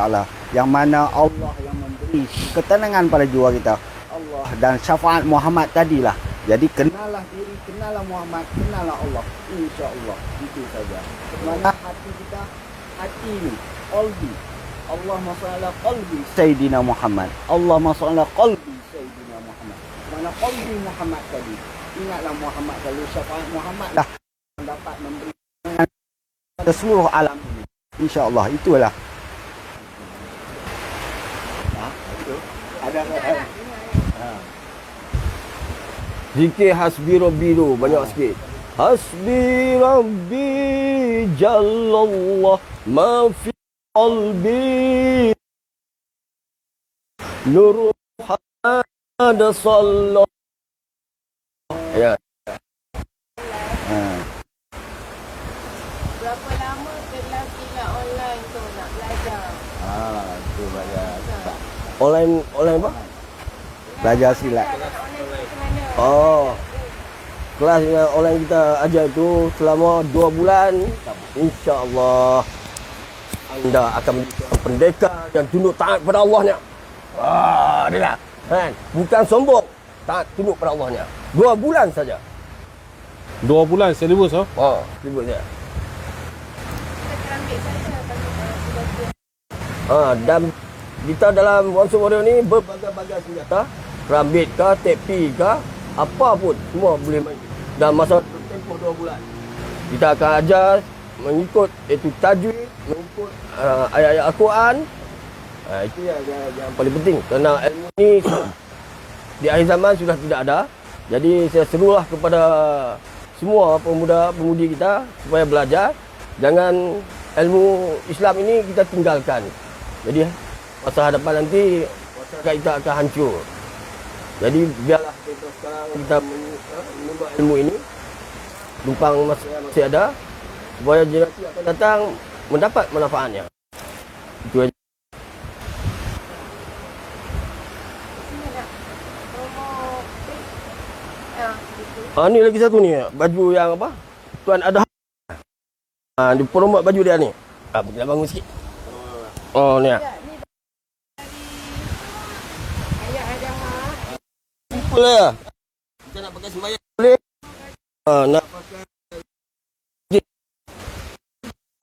yang mana Allah yang memberi ketenangan pada jiwa kita. Allah dan syafaat Muhammad tadilah. Jadi kenalah diri, kenalah Muhammad, kenalah Allah. InsyaAllah. Itu saja. Mana hati kita, hati ini, qalbi. Allahumma salli ala qalbi Sayyidina Muhammad. Allahumma salli ala qalbi Sayyidina Muhammad. Mana qalbi Muhammad tadi. Ingatlah Muhammad tadi, syafaat Muhammad dah dapat memberi kepada seluruh alam ini. InsyaAllah, itulah. Ada. Zikir hasbi rabbi tu banyak sikit. Hasbi rabbi jallallah ma fi qalbi nurul hada sallallahu. Ya. Berapa lama telah kita online tu nak belajar? Itu belajar. Online apa? Belajar silat. Oh. Kelas yang online kita ajar tu selama 2 bulan. InsyaAllah anda akan menjadi seorang pendekar dan tunduk taat pada Allahnya. Dia lah. Kan? Bukan sombong. Taat tunduk pada Allahnya. 2 bulan saja. 2 bulan silibus Ribut dia. Kita terambil saja bagi Dan kita dalam Once Warrior ni berbagai-bagai senjata. Kerambit ke, tepi ke, apa pun semua boleh main. Dalam masa tempoh 2 bulan. Kita akan ajar mengikut iaitu tajwid, mengikut ayat-ayat Al-Quran. Itu yang paling penting. Kerana ilmu ni di akhir zaman sudah tidak ada. Jadi saya serulah kepada semua pemuda-pemudi kita supaya belajar. Jangan ilmu Islam ini kita tinggalkan. Jadi masa hadapan nanti masyarakat kita akan hancur. Jadi biarlah kita sekarang kita menimba ilmu ini. Tumpang masih ada. supaya generasi akan datang mendapat manfaatnya. Itu aja. Ni lagi satu ni, baju yang apa? Tuan ada. Dia promote baju dia ni. Boleh bangun sikit. Oh, ni. Boleh. Kita nak pakai sembahyang boleh. Nak pakai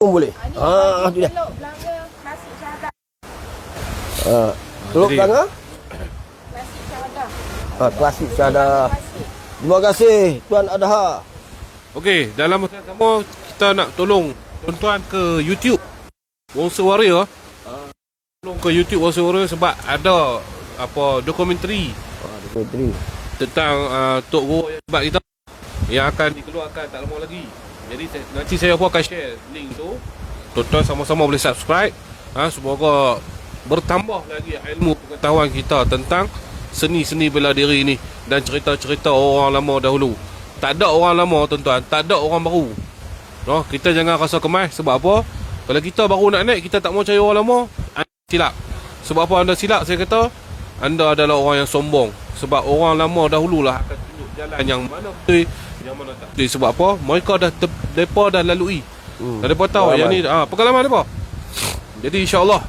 boleh. Tu dia. Teluk belanga. Klasik syahadah. Terima kasih Tuan Adha. Okey, dalam masa sama kita nak tolong tuan-tuan ke YouTube Wongsa Warrior. Tolong ke YouTube Wongsa Warrior sebab ada apa dokumentari tentang Tok Guru sebab kita yang akan dikeluarkan tak lama lagi. Jadi nanti saya pun akan share link tu. Tuan-tuan sama-sama boleh subscribe. Semoga bertambah lagi ilmu pengetahuan kita tentang seni-seni bela diri ni dan cerita-cerita orang lama dahulu. Tak ada orang lama tuan-tuan, tak ada orang baru. Kita jangan rasa kemas. Sebab apa? Kalau kita baru nak naik, kita tak mau cari orang lama, anda silap. Sebab apa anda silap? Saya kata anda adalah orang yang sombong. Sebab orang lama dahululah akan tunjuk jalan yang mana betul, yang mana tak betul. Sebab apa? Mereka mereka dah lalui. Dan mereka tahu yang ni pengalaman mereka. Jadi insya-Allah.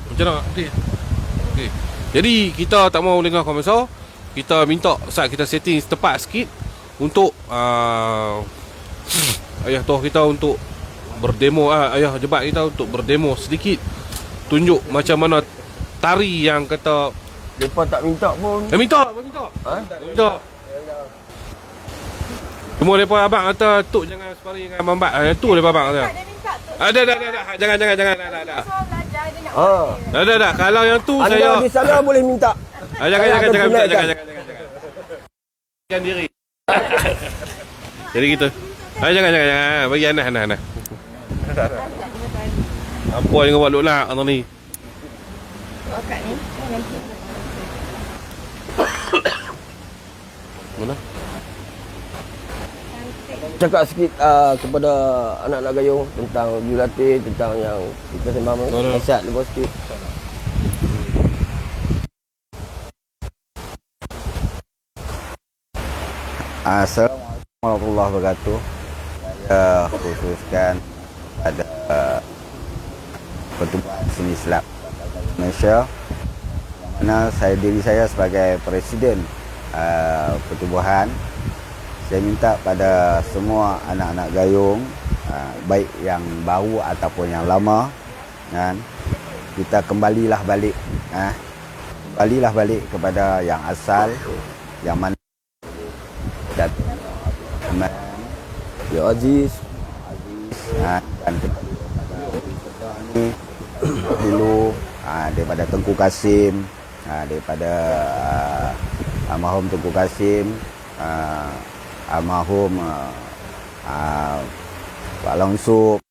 Macam mana? Okey. Jadi kita tak mau lengah masa. Kita minta saat kita setting tepat sikit untuk ayah toh kita untuk berdemo, ayah jebat kita untuk berdemo sedikit. Tunjuk macam mana tari yang kata Depa tak minta pun. Minta. Cuma depa abang kata tok jangan sparring dengan abang Bat. Tu depa abang kata. Ada. Jangan. Ada. Kalau yang tu anda saya di sana boleh minta. Jangan. Kan diri. Jadi gitu. Jangan. Bagi Anas. Apa yang buat lok atau ni? Kat ni. Mana? Cakap sikit kepada anak-anak gayung tentang jurulatih, tentang yang kita sembang nasihat lepas sikit. Assalamualaikum warahmatullahi wabarakatuh. Saya khususkan pada Pertubuhan Seni Silat Malaysia, yang mana diri saya sebagai Presiden Pertubuhan. Saya minta pada semua anak-anak gayung, baik yang baru ataupun yang lama, kan, kita kembalilah balik kepada yang asal, yang mana Datuk Ya Aziz dan ini dulu daripada Tengku Kasim, daripada almarhum Tengku Kasim, almarhum Pak Longsuk,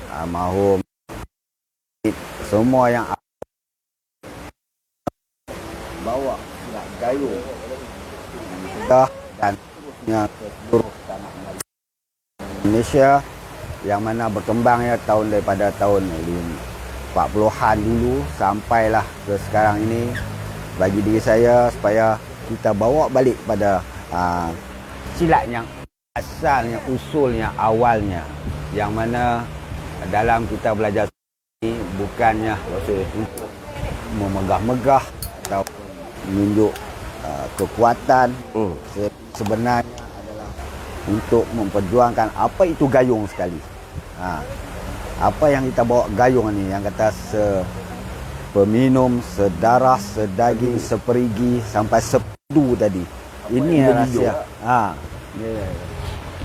almarhum semua yang bawa silat gayung kita dan ke seluruh tanah Malaysia, yang mana berkembangnya daripada tahun 40-an dulu sampailah ke sekarang ini. Bagi diri saya supaya kita bawa balik pada silat yang asalnya, usulnya, awalnya, yang mana dalam kita belajar ini bukannya untuk memegah-megah atau menunjuk kekuatan. Sebenarnya adalah untuk memperjuangkan apa itu gayung sekali. Apa yang kita bawa gayung ni, yang kata sepeminum, sedarah, sedaging, seperigi sampai sepedu tadi. Ini rahsia.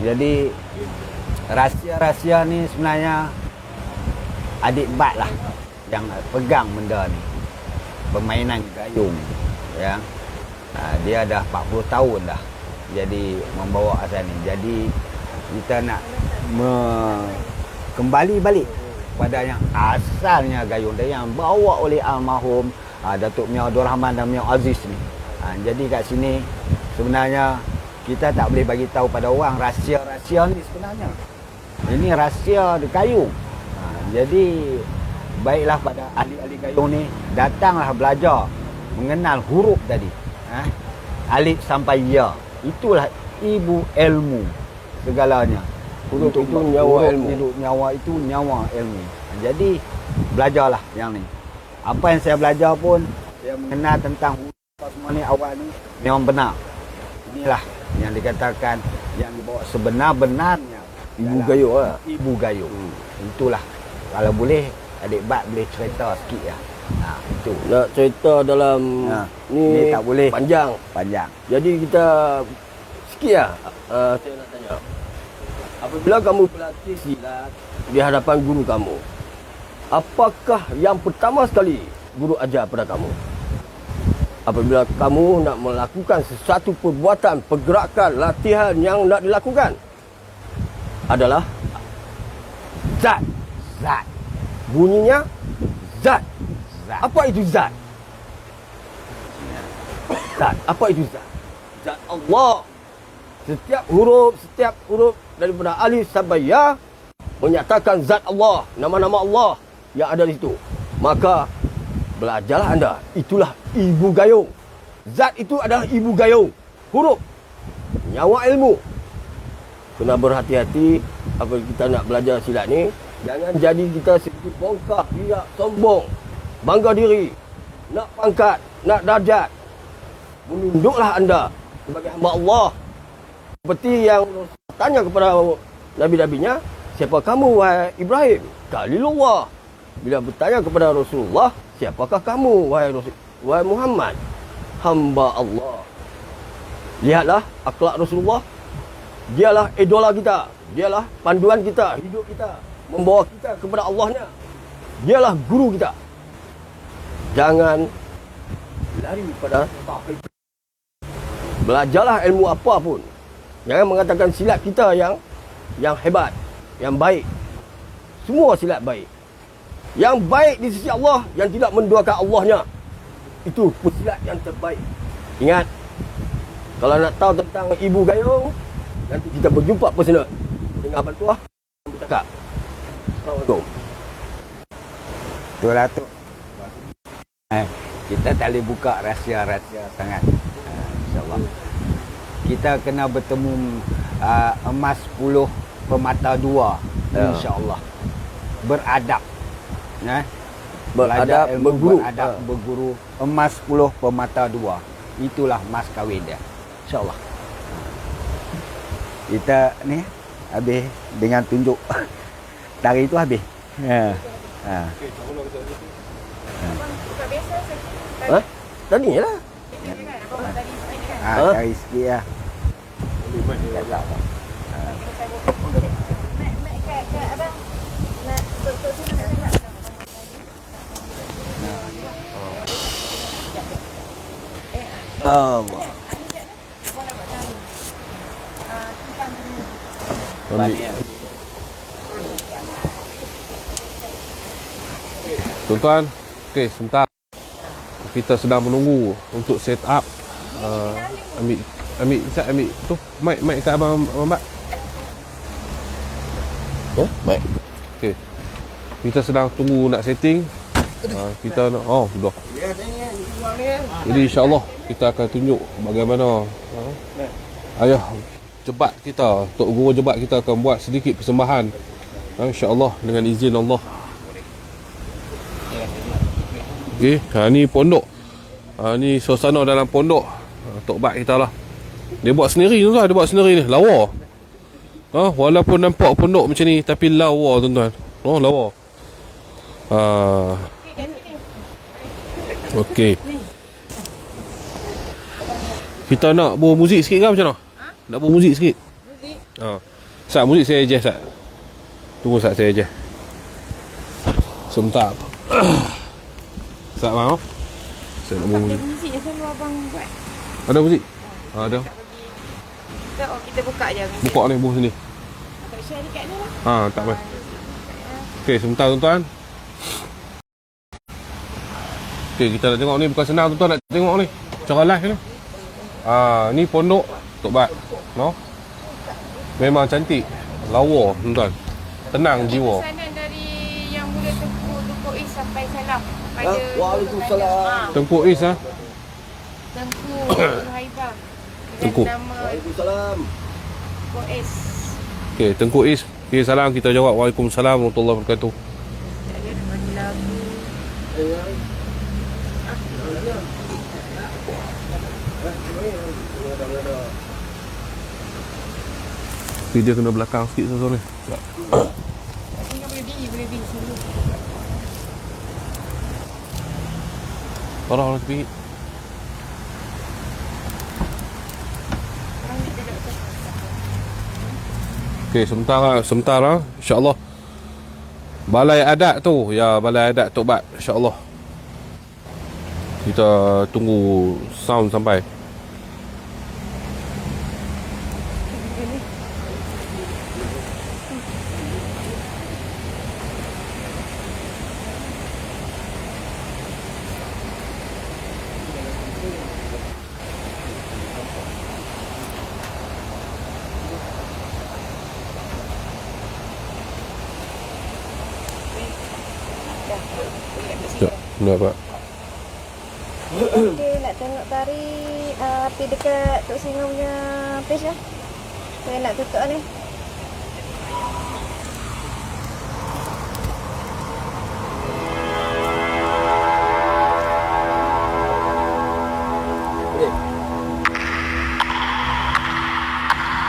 Jadi rahsia-rahsia ni sebenarnya adik Bat lah yang pegang benda ni. Permainan gayung, ya. Dia dah 40 tahun dah jadi membawa asal ni. Jadi kita nak kembali balik pada yang asalnya gayung dia, yang bawa oleh almarhum Datuk Miao Abdul Rahman dan Miao Aziz ni. Jadi kat sini sebenarnya kita tak boleh bagi tahu pada orang rahsia-rahsia ni sebenarnya. Ini rahsia di kayu. Jadi baiklah pada ahli-ahli kayu ni datanglah belajar mengenal huruf tadi. Alif sampai ya. Itulah ibu ilmu segalanya. Huruf itu nyawa ilmu. Nyawa itu nyawa ilmu. Jadi belajarlah yang ni. Apa yang saya belajar pun saya mengenal tentang huruf semua ni awal ni memang benar. Inilah yang dikatakan yang dibawa sebenar-benarnya Ibu Gayo lah. Ibu Gayo. Itulah. Kalau boleh adik Bat boleh cerita sikit ya. Itu. Nak cerita dalam ni tak boleh panjang. Jadi kita sikit lah. Saya nak tanya. Apabila kamu berlatih silat di hadapan guru kamu, apakah yang pertama sekali guru ajar pada kamu? Apabila kamu nak melakukan sesuatu perbuatan, pergerakan, latihan yang nak dilakukan adalah zat. Bunyinya zat. Apa itu zat? Apa itu zat? Zat Allah. Setiap huruf daripada alif sampai ya menyatakan zat Allah, nama-nama Allah yang ada di situ. Maka belajarlah anda. Itulah ibu gayung. Zat itu adalah ibu gayung. Huruf nyawa ilmu. Kena berhati-hati apabila kita nak belajar silat ni. Jangan jadi kita seperti bongkah, riak, sombong, bangga diri, nak pangkat, nak darjat. Menunduklah anda sebagai hamba Allah. Seperti yang tanya kepada nabi-nabinya, siapa kamu wahai Ibrahim? Khalilullah. Bila bertanya kepada Rasulullah, siapakah kamu wahai Muhammad? Hamba Allah. Lihatlah akhlak Rasulullah. Dialah idola kita. Dialah panduan kita, hidup kita, membawa kita kepada Allahnya. Dialah guru kita. Jangan lari pada tauhid. Belajarlah ilmu apa pun. Jangan mengatakan silat kita yang hebat, yang baik. Semua silat baik. Yang baik di sisi Allah, yang tidak menduakan Allahnya, itu pesilat yang terbaik. Ingat, kalau nak tahu tentang ibu gayung, nanti kita berjumpa personal dengan Abang Tuah bercakap. Assalamualaikum. Itulah tu. Kita tak boleh buka rahsia-rahsia sangat. InsyaAllah. Kita kena bertemu emas 10 permata 2. InsyaAllah. Beradab. Beradab, berguru. Beradab, berguru. Emas 10 permata 2. Itulah mas kahwin dia. InsyaAllah. Kita ni habis dengan tunjuk tari tu habis. Tadi lah. Tari sikit lah. Allah. Tuan-tuan, okey, sebentar. Kita sedang menunggu untuk set up. Ambil tu mic kat abang Mat. Baik. Okey. Kita sedang tunggu nak setting. Kita nak dah. Jadi insya-Allah kita akan tunjuk bagaimana ayah jebat kita, Tok Guru jebat kita akan buat sedikit persembahan. Insya-Allah dengan izin Allah. Okey, ni pondok. Ni suasana dalam pondok. Tok Bat kita lah. Dia buat sendiri tu lah, dia buat sendiri ni, lawa. Walaupun nampak pondok macam ni tapi lawa tuan-tuan. Lawa. Okey. Kita nak bawa muzik sikit ke macam mana? Nak bawa muzik sikit? Muzik? Sat, muzik saya adjust, Sat. Tunggu Sat, saya adjust. Sebentar. Sat, maaf. Saya nak bawa muzik. Ada muzik yang selalu abang buat. Ada muzik? Ada. Kita buka je. Buka ni, buka sini. Nak share dekat ni lah. Tak apa. Okey, sebentar tuan-tuan. Okey, kita nak tengok ni, bukan senang tuan-tuan nak tengok ni. Cara live ni. Ni pondok Tok Bat. Memang cantik. Lawa tuan-tuan. tenang jiwa. Pesanan dari yang mula Tengku Is sampai salam pada Waalaikumsalam. Tengku Is ah. Tengku Haibah Tengku. dengan nama Waalaikumsalam. Tengku Is. Okey, Tengku Is. Okey, salam kita jawab. Waalaikumsalam warahmatullahi wabarakatuh. Tak ada nak bagi lagu. Dia kena belakang sikit sesuatu ni. Tinggal boleh bing sini. Orang tepi. Okey, sementara insya-Allah balai adat tu, ya balai adat Tok Bat insya-Allah. Kita tunggu sound sampai. Sekejap, nak Pak. Okey, nak tengok tari api dekat Tok Singa punya page lah. Saya nak tutup ni.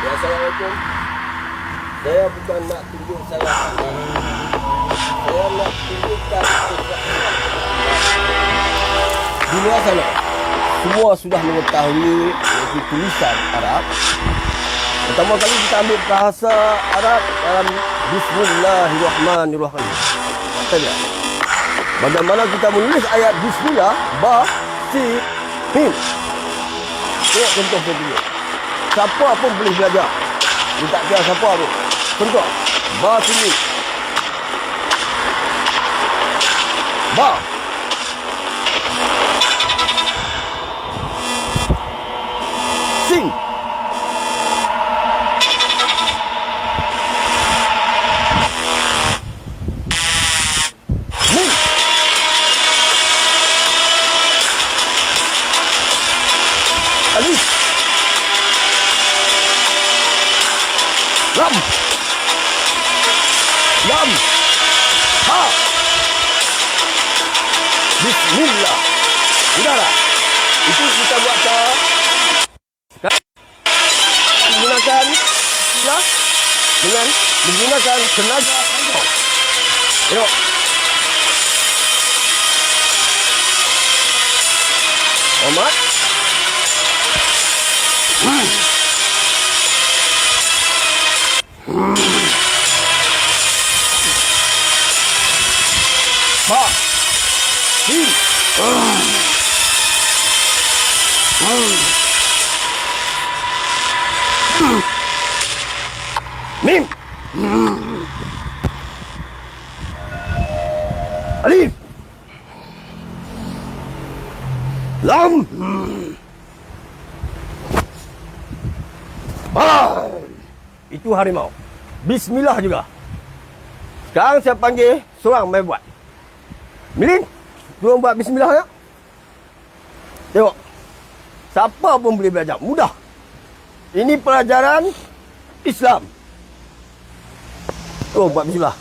Ya, Assalamualaikum. Saya bukan nak tunjuk saya. Saya nak tunjukkan di luar sana semua sudah mengetahui iaitu tulisan Arab. Pertama kali kita ambil bahasa Arab dalam Bismillahirrahmanirrahim. Saja. Bagaimana kita menulis ayat Bismillah, Ba, Sin, Mim. Tengok contoh saya dulu. Siapa pun boleh belajar. Dia tak kira siapa pun. Contoh, Ba, Sin, Mim. Ba. Sin. Mim. Alif. Lam. Lam. Ha. Bismillah. Sudah tak? Itu kita buat cara menggunakan ya, dengan menggunakan tenaga kantong. Tengok. Hormat. Ba. Sin. Mim. Alif. Lam. Itu harimau. Bismillah juga. Sekarang saya panggil seorang main buat. Milin, tuan buat bismillah ya. Tengok. Siapa pun boleh belajar. Mudah. Ini pelajaran Islam. Oh, buat bismillah.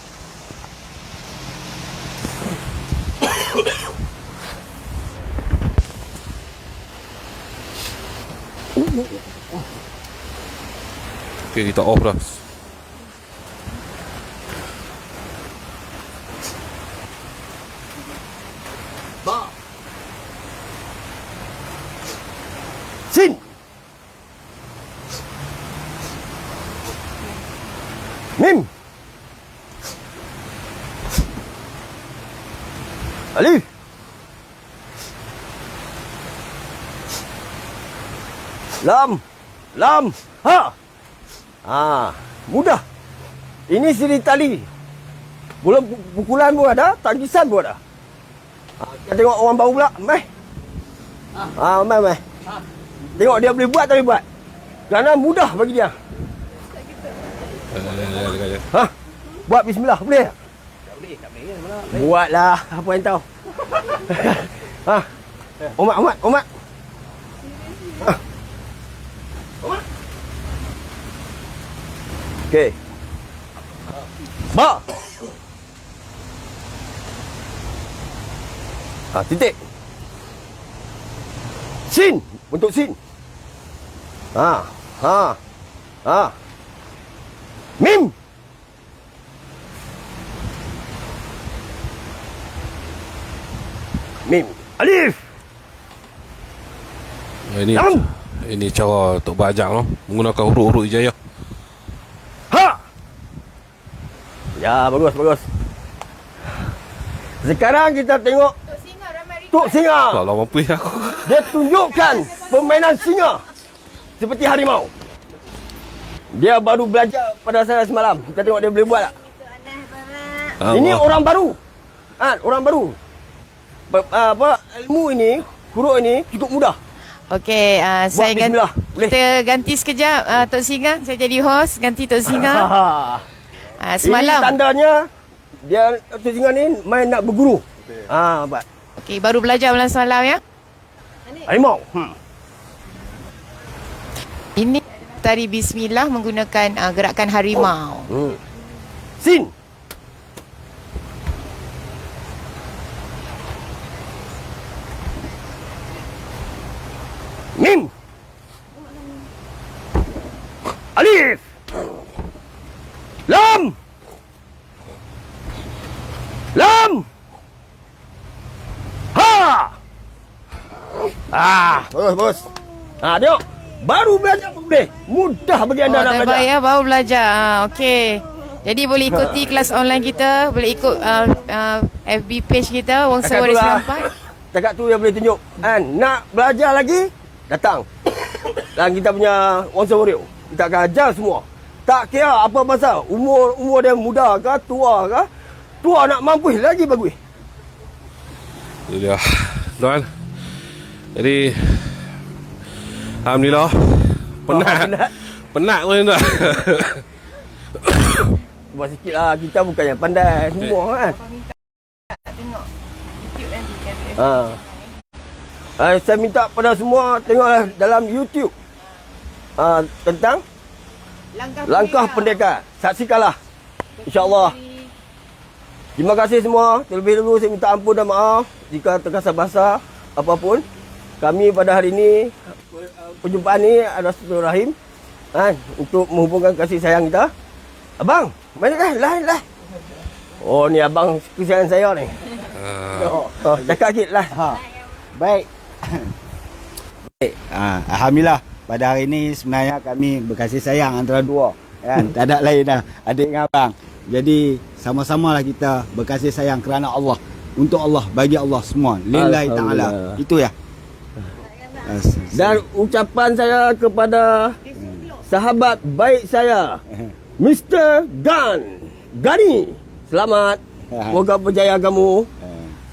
Okey, kita off dah. Ba. Sin. Mim. Alif. Lam. Lam. Ha. Mudah. Ini siri tali. Bola pukulan pun ada, tangkisan pun ada. Kita tengok orang baru pula. Mai. Mai. Tengok dia boleh buat tak boleh buat. Kerana mudah bagi dia. Buat bismillah boleh? Tak boleh malah. Buatlah apa yang tahu. Ha. Umat. Ha. Umat. Okey. Ba. Titik. Sin, bentuk sin. Ha. Mim. Alif. Ini cara Tok Bajang loh, menggunakan huruf-huruf hijaiyah. Ha. Ya, bagus. Sekarang kita tengok Tok Singa ramai request. Tok Singa. Allah mampu aku. Dia tunjukkan permainan singa seperti harimau. Dia baru belajar pada saya semalam. Kita tengok dia boleh buat tak? Ini orang baru. Orang baru. Ilmu ini, huruf ini cukup mudah. Okey, saya bismillah. Boleh. kita ganti sekejap Tok Singa. Saya jadi host, ganti Tok Singa. Ini Semalam. tandanya dia Tok Singa ni main nak berguru. Buat. Okey, baru belajar malam semalam ya. Harimau. Ini tari bismillah menggunakan gerakan harimau. Sin. Mim. Alif. Lam. Ha. Bagus. Tengok. Baru belajar pun boleh. Mudah bagi anda nak belajar. Terbaik ya, baru belajar. Okey. Jadi boleh ikuti kelas online kita, boleh ikut FB page kita Wongsa Waris 94. Cakap tu yang boleh tunjuk. Nak belajar lagi, datang. Dan kita punya Wongsa Wario. Kita akan ajar semua. Tak kira apa pasal. Umur dia muda ke, tua ke. Tua nak mampu lagi bagus. Itu dia. Tuan. Jadi alhamdulillah. Penat pun tak. Buat sikit lah. Kita bukan yang pandai semua kan. Tengok YouTube nanti. Saya minta pada semua tengoklah dalam YouTube tentang langkah pendekar. Saksikanlah. InsyaAllah. Terima kasih semua. Terlebih dulu saya minta ampun dan maaf jika terkasar bahasa apapun. Kami pada hari ini, perjumpaan ni adalah silaturahim untuk menghubungkan kasih sayang kita. Abang, mana lah. Oh, ni abang kesayangan saya ni. Cakap sikit lah. Baik. Alhamdulillah pada hari ini sebenarnya kami berkasih sayang antara dua kan. Tak ada lain dah, adik dengan abang. Jadi sama-samalah kita berkasih sayang kerana Allah, untuk Allah, bagi Allah semua. Lillahi taala. Itu ya. Dan ucapan saya kepada sahabat baik saya, Mr. Gani. Selamat. Semoga berjaya kamu.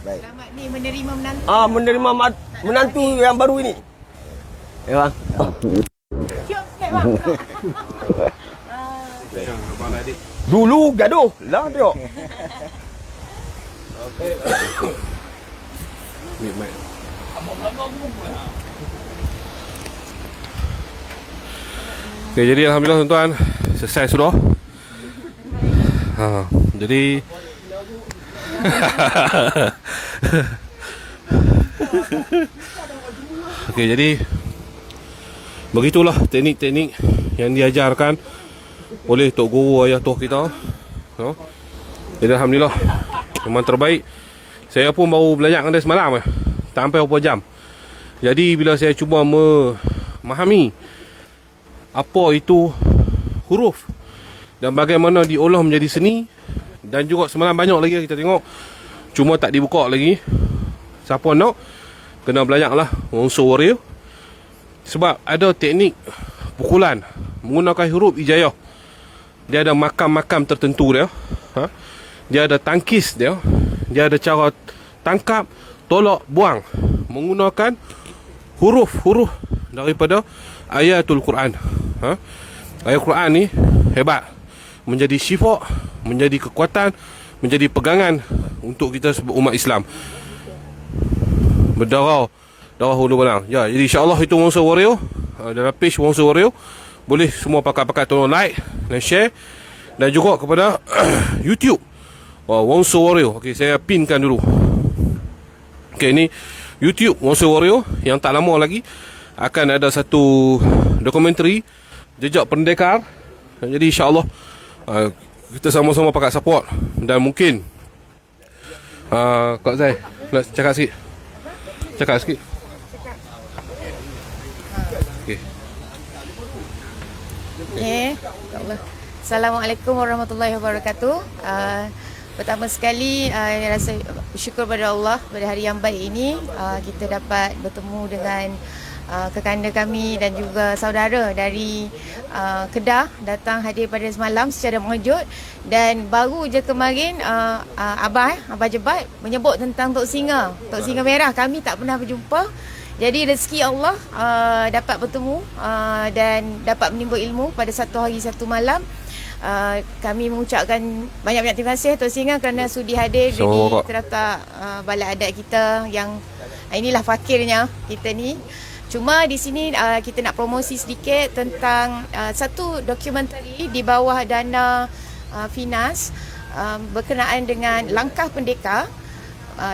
Baik. Selamat ni menerima menantu. Menerima menantu yang baru ini. Ya bang. Siap sikit bang. Dulu gaduh lah tengok. Okay, jadi alhamdulillah tuan-tuan, selesai sudah. Jadi okey, jadi begitulah teknik-teknik yang diajarkan oleh Tok Guru ayah Tok kita. Jadi alhamdulillah, memang terbaik. Saya pun baru belajar dengan dia semalam tak sampai berapa jam. Jadi bila saya cuba memahami apa itu huruf dan bagaimana diolah menjadi seni, dan juga semalam banyak lagi kita tengok, cuma tak dibuka lagi. Siapa nak kena belajar lah Wongsa Wario, sebab ada teknik pukulan menggunakan huruf hijaiyah. Dia ada makam-makam tertentu dia. Dia ada tangkis dia. Dia ada cara tangkap, tolak, buang menggunakan huruf-huruf daripada ayatul Quran. Ayat Quran ni hebat. menjadi syifa, menjadi kekuatan, menjadi pegangan untuk kita sebagai umat Islam. Berdarah hulu belang. Ya, jadi insya-Allah itu Wongso Warrior. Dalam page Wongso Warrior, boleh semua pakar-pakar tolong like dan share, dan juga kepada YouTube Wongso Warrior. Okey, saya pinkan dulu. Okey, ini YouTube Wongso Warrior. Yang tak lama lagi akan ada satu dokumentari jejak pendekar. Jadi insya-Allah kita sama-sama pakat support. Dan mungkin Kak Zai nak cakap sikit. Cakap sikit. Okey. InsyaAllah. Assalamualaikum warahmatullahi wabarakatuh. Pertama sekali rasa bersyukur pada Allah pada hari yang baik ini, kita dapat bertemu dengan kekanda kami dan juga saudara dari Kedah datang hadir pada semalam secara mengejut. Dan baru je kemarin Abah Jebat menyebut tentang Tok Singa Merah. Kami tak pernah berjumpa. Jadi rezeki Allah dapat bertemu dan dapat menimba ilmu pada satu hari satu malam. Kami mengucapkan banyak-banyak terima kasih Tok Singa kerana sudi hadir di teratak balai adat kita yang inilah fakirnya kita ni. Cuma di sini kita nak promosi sedikit tentang satu dokumentari di bawah dana Finas berkenaan dengan langkah pendekar,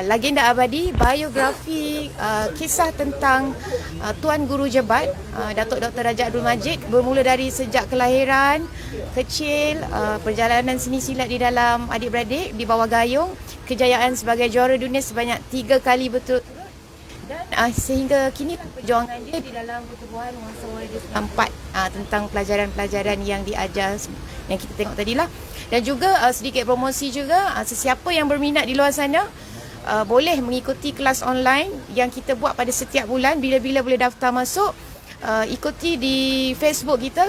legenda abadi, biografi, kisah tentang Tuan Guru Jebat, Datuk Dr. Raja Abdul Majid, bermula dari sejak kelahiran, kecil, perjalanan seni silat di dalam adik-beradik di bawah gayung, kejayaan sebagai juara dunia sebanyak 3 kali berturut-turut, dan sehingga kini perjuangan dia di dalam pertubuhan Wongso Warrior 4 tentang pelajaran-pelajaran yang diajar yang kita tengok tadilah. Dan juga sedikit promosi juga, sesiapa yang berminat di luar sana boleh mengikuti kelas online yang kita buat pada setiap bulan. Bila-bila boleh daftar masuk. Ikuti di Facebook kita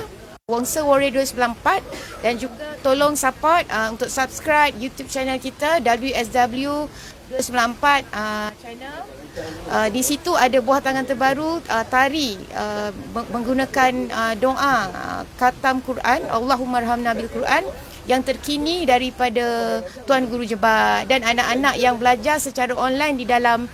Wongso Warrior 294, dan juga tolong support untuk subscribe YouTube channel kita WSW 294 channel. Di situ ada buah tangan terbaru, tari menggunakan doa khatam Quran, Allahumma arhamna bil Quran, yang terkini daripada Tuan Guru Jebat, dan anak-anak yang belajar secara online di dalam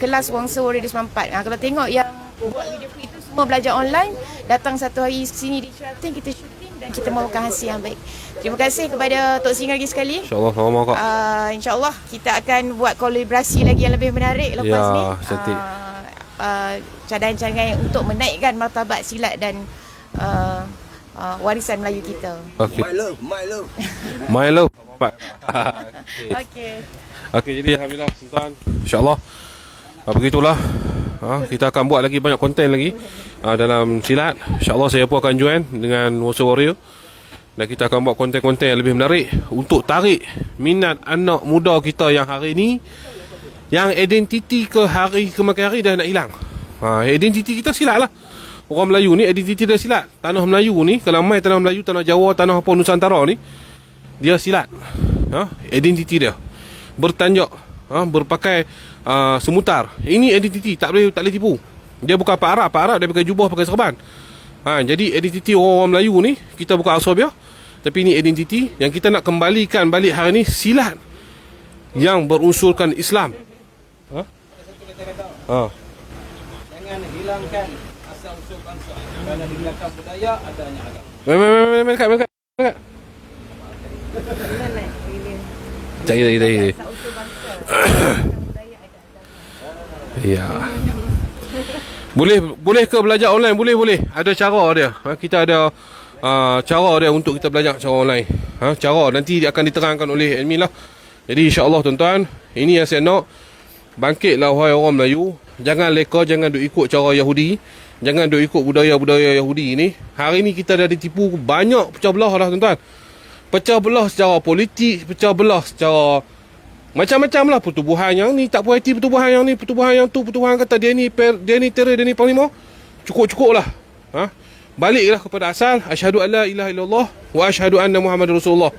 kelas Wongso Warrior 294. Kalau tengok yang buat video itu semua belajar online, datang satu hari sini di Sheraton, kita syuting dan kita mahukan hasil yang baik. Terima kasih kepada Tok Singa lagi sekali. InsyaAllah sama Kak. InsyaAllah kita akan buat kolaborasi lagi yang lebih menarik lepas ni. Cantik. Cadangan-cadangan untuk menaikkan martabat silat dan warisan Melayu kita. Okay. My love. Okey, jadi alhamdulillah Sultan, insya-Allah begitulah. Kita akan buat lagi banyak konten lagi dalam silat. InsyaAllah saya pun akan join dengan Wongso Warrior, dan kita akan buat konten-konten yang lebih menarik untuk tarik minat anak muda kita yang hari ni, yang identiti kemakan hari dah nak hilang. Identiti kita silat lah. Orang Melayu ni identiti dia silat. Tanah Melayu ni, kalau mai tanah Melayu, tanah Jawa, tanah apa Nusantara ni, dia silat. Identiti dia bertanjak, berpakai semutar. Ini identiti, tak boleh tipu. Dia bukan Pak Arab dia pakai jubah, pakai serban. Jadi identiti orang Melayu ni, kita bukan Asabiah, tapi ini identiti yang kita nak kembalikan balik hari ni, silat yang berunsurkan Islam. Jangan hilangkan asal usul bangsa. Kerana di belakang budaya adanya agama. Mereka. Cari. Ya. Boleh ke belajar online? Boleh. Ada cara dia. Kita ada cara dia untuk kita belajar secara online. Cara nanti akan diterangkan oleh admin lah. Jadi insya-Allah tuan-tuan, ini yang saya nak. Bangkitlah wahai orang Melayu. Jangan leka, jangan duk ikut cara Yahudi. Jangan duk ikut budaya-budaya Yahudi ni. Hari ni kita dah ditipu banyak pecah belah dah tuan-tuan. Pecah belah secara politik, pecah belah secara macam-macam lah. Pertubuhan yang ni tak puas hati, pertubuhan yang ni, pertubuhan yang tu, pertubuhan kata dia ni terror, dia ni panglima. Cukup-cukup lah. Baliklah kepada asal. Asyhadu an la ilaha illallah wa asyhadu anna Muhammadar Rasulullah.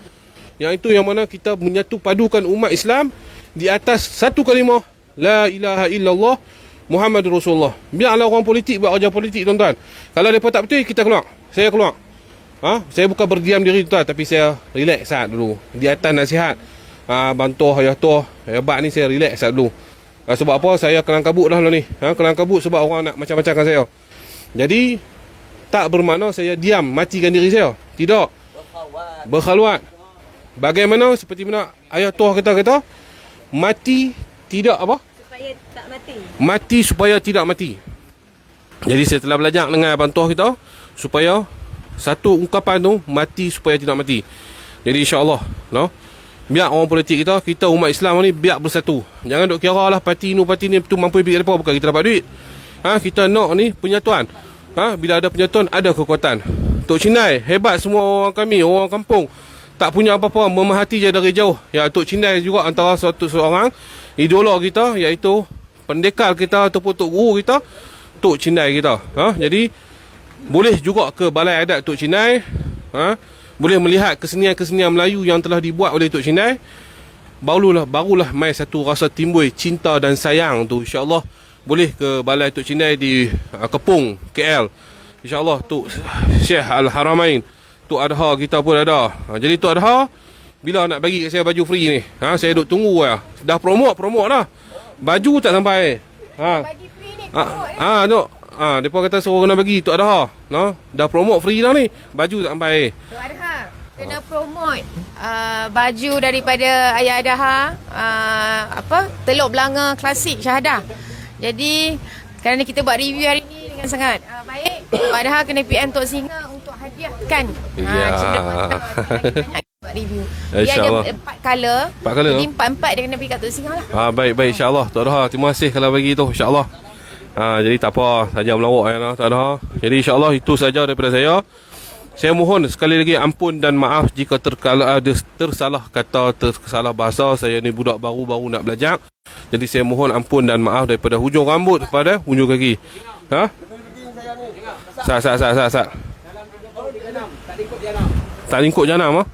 Yang itu yang mana kita menyatu padukan umat Islam di atas satu kalimah la ilaha illallah Muhammadur Rasulullah. Biarlah orang politik buat kerja politik tuan-tuan. Kalau mereka tak betul, kita keluar. Saya keluar. Saya bukan berdiam diri tuan, tapi saya relax saat dulu. Di atas nasihat bantu ayah tu hebat ni, saya relax saat dulu. Sebab apa? Saya kelang kabut dah ni. Kelang kabut sebab orang nak macam-macam dengan saya. Jadi tak bermakna saya diam, matikan diri saya. Tidak. Berkhalwat. Bagaimana seperti mana ayah tu kata mati tidak apa? Supaya tak mati. Mati supaya tidak mati. Jadi saya telah belajar dengan abang tuah kita supaya satu ungkapan tu, mati supaya tidak mati. Jadi insya-Allah, no. Biar orang politik kita umat Islam ni biar bersatu. Jangan duk kira lah parti ni tu mampu bikin apa, bukan kita dapat duit. Kita nak ni penyatuan. Bila ada penyatuan ada kekuatan. Tok Cindai hebat semua orang kami, orang kampung. Tak punya apa-apa, memahati je dari jauh. Ya, Tok Cindai juga antara seorang idola kita, iaitu pendekar kita ataupun tok guru kita, Tok Cindai kita. Jadi boleh juga ke Balai Adat Tok Cindai, boleh melihat kesenian-kesenian Melayu yang telah dibuat oleh Tok Cindai. Barulah mai satu rasa timbul cinta dan sayang tu. InsyaAllah boleh ke Balai Tok Cindai di Kepung, KL. InsyaAllah Tok Syekh Al-Haramain, Tok Adha kita pun ada. Jadi Tok Adha bila nak bagi kat saya baju free ni? Saya duk tunggu lah. Dah promote dah. Baju tak sampai. Bagi free ni promote Duk. Mereka kata suruh kena bagi Tok Adha. Dah promote free dah ni. Baju tak sampai. Tok Adha kena promote baju daripada Ayah Adha, Teluk Belanga Klasik Syahadah. Jadi kerana kita buat review hari ni dengan sangat baik, Tok Adha kena PM Tok Singa untuk hadiahkan. Buat review. Dia ada 4 color. Jadi 4 dia kena pergi kat Tok Singa lah. Baik insya-Allah Tok Adha. Terima kasih kalau bagi tu insya-Allah. Jadi tak apa, saja melawak tak ada. Jadi insya-Allah itu saja daripada saya. Saya mohon sekali lagi ampun dan maaf jika ada tersalah kata, tersalah bahasa. Saya ni budak baru nak belajar. Jadi saya mohon ampun dan maaf daripada hujung rambut kepada hujung kaki. Sat. Tak lingkup janam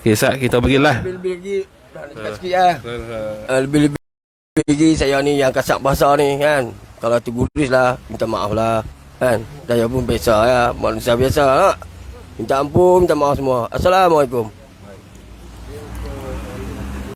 Okey, Sat, kita pergi live. Lebih-lebih lagi lebih-lebih lagi saya ni yang kasar bahasa ni kan. Kalau terguris lah, minta maaf lah kan. Saya pun biasa ya, manusia biasa. Minta ampun, minta maaf semua. Assalamualaikum.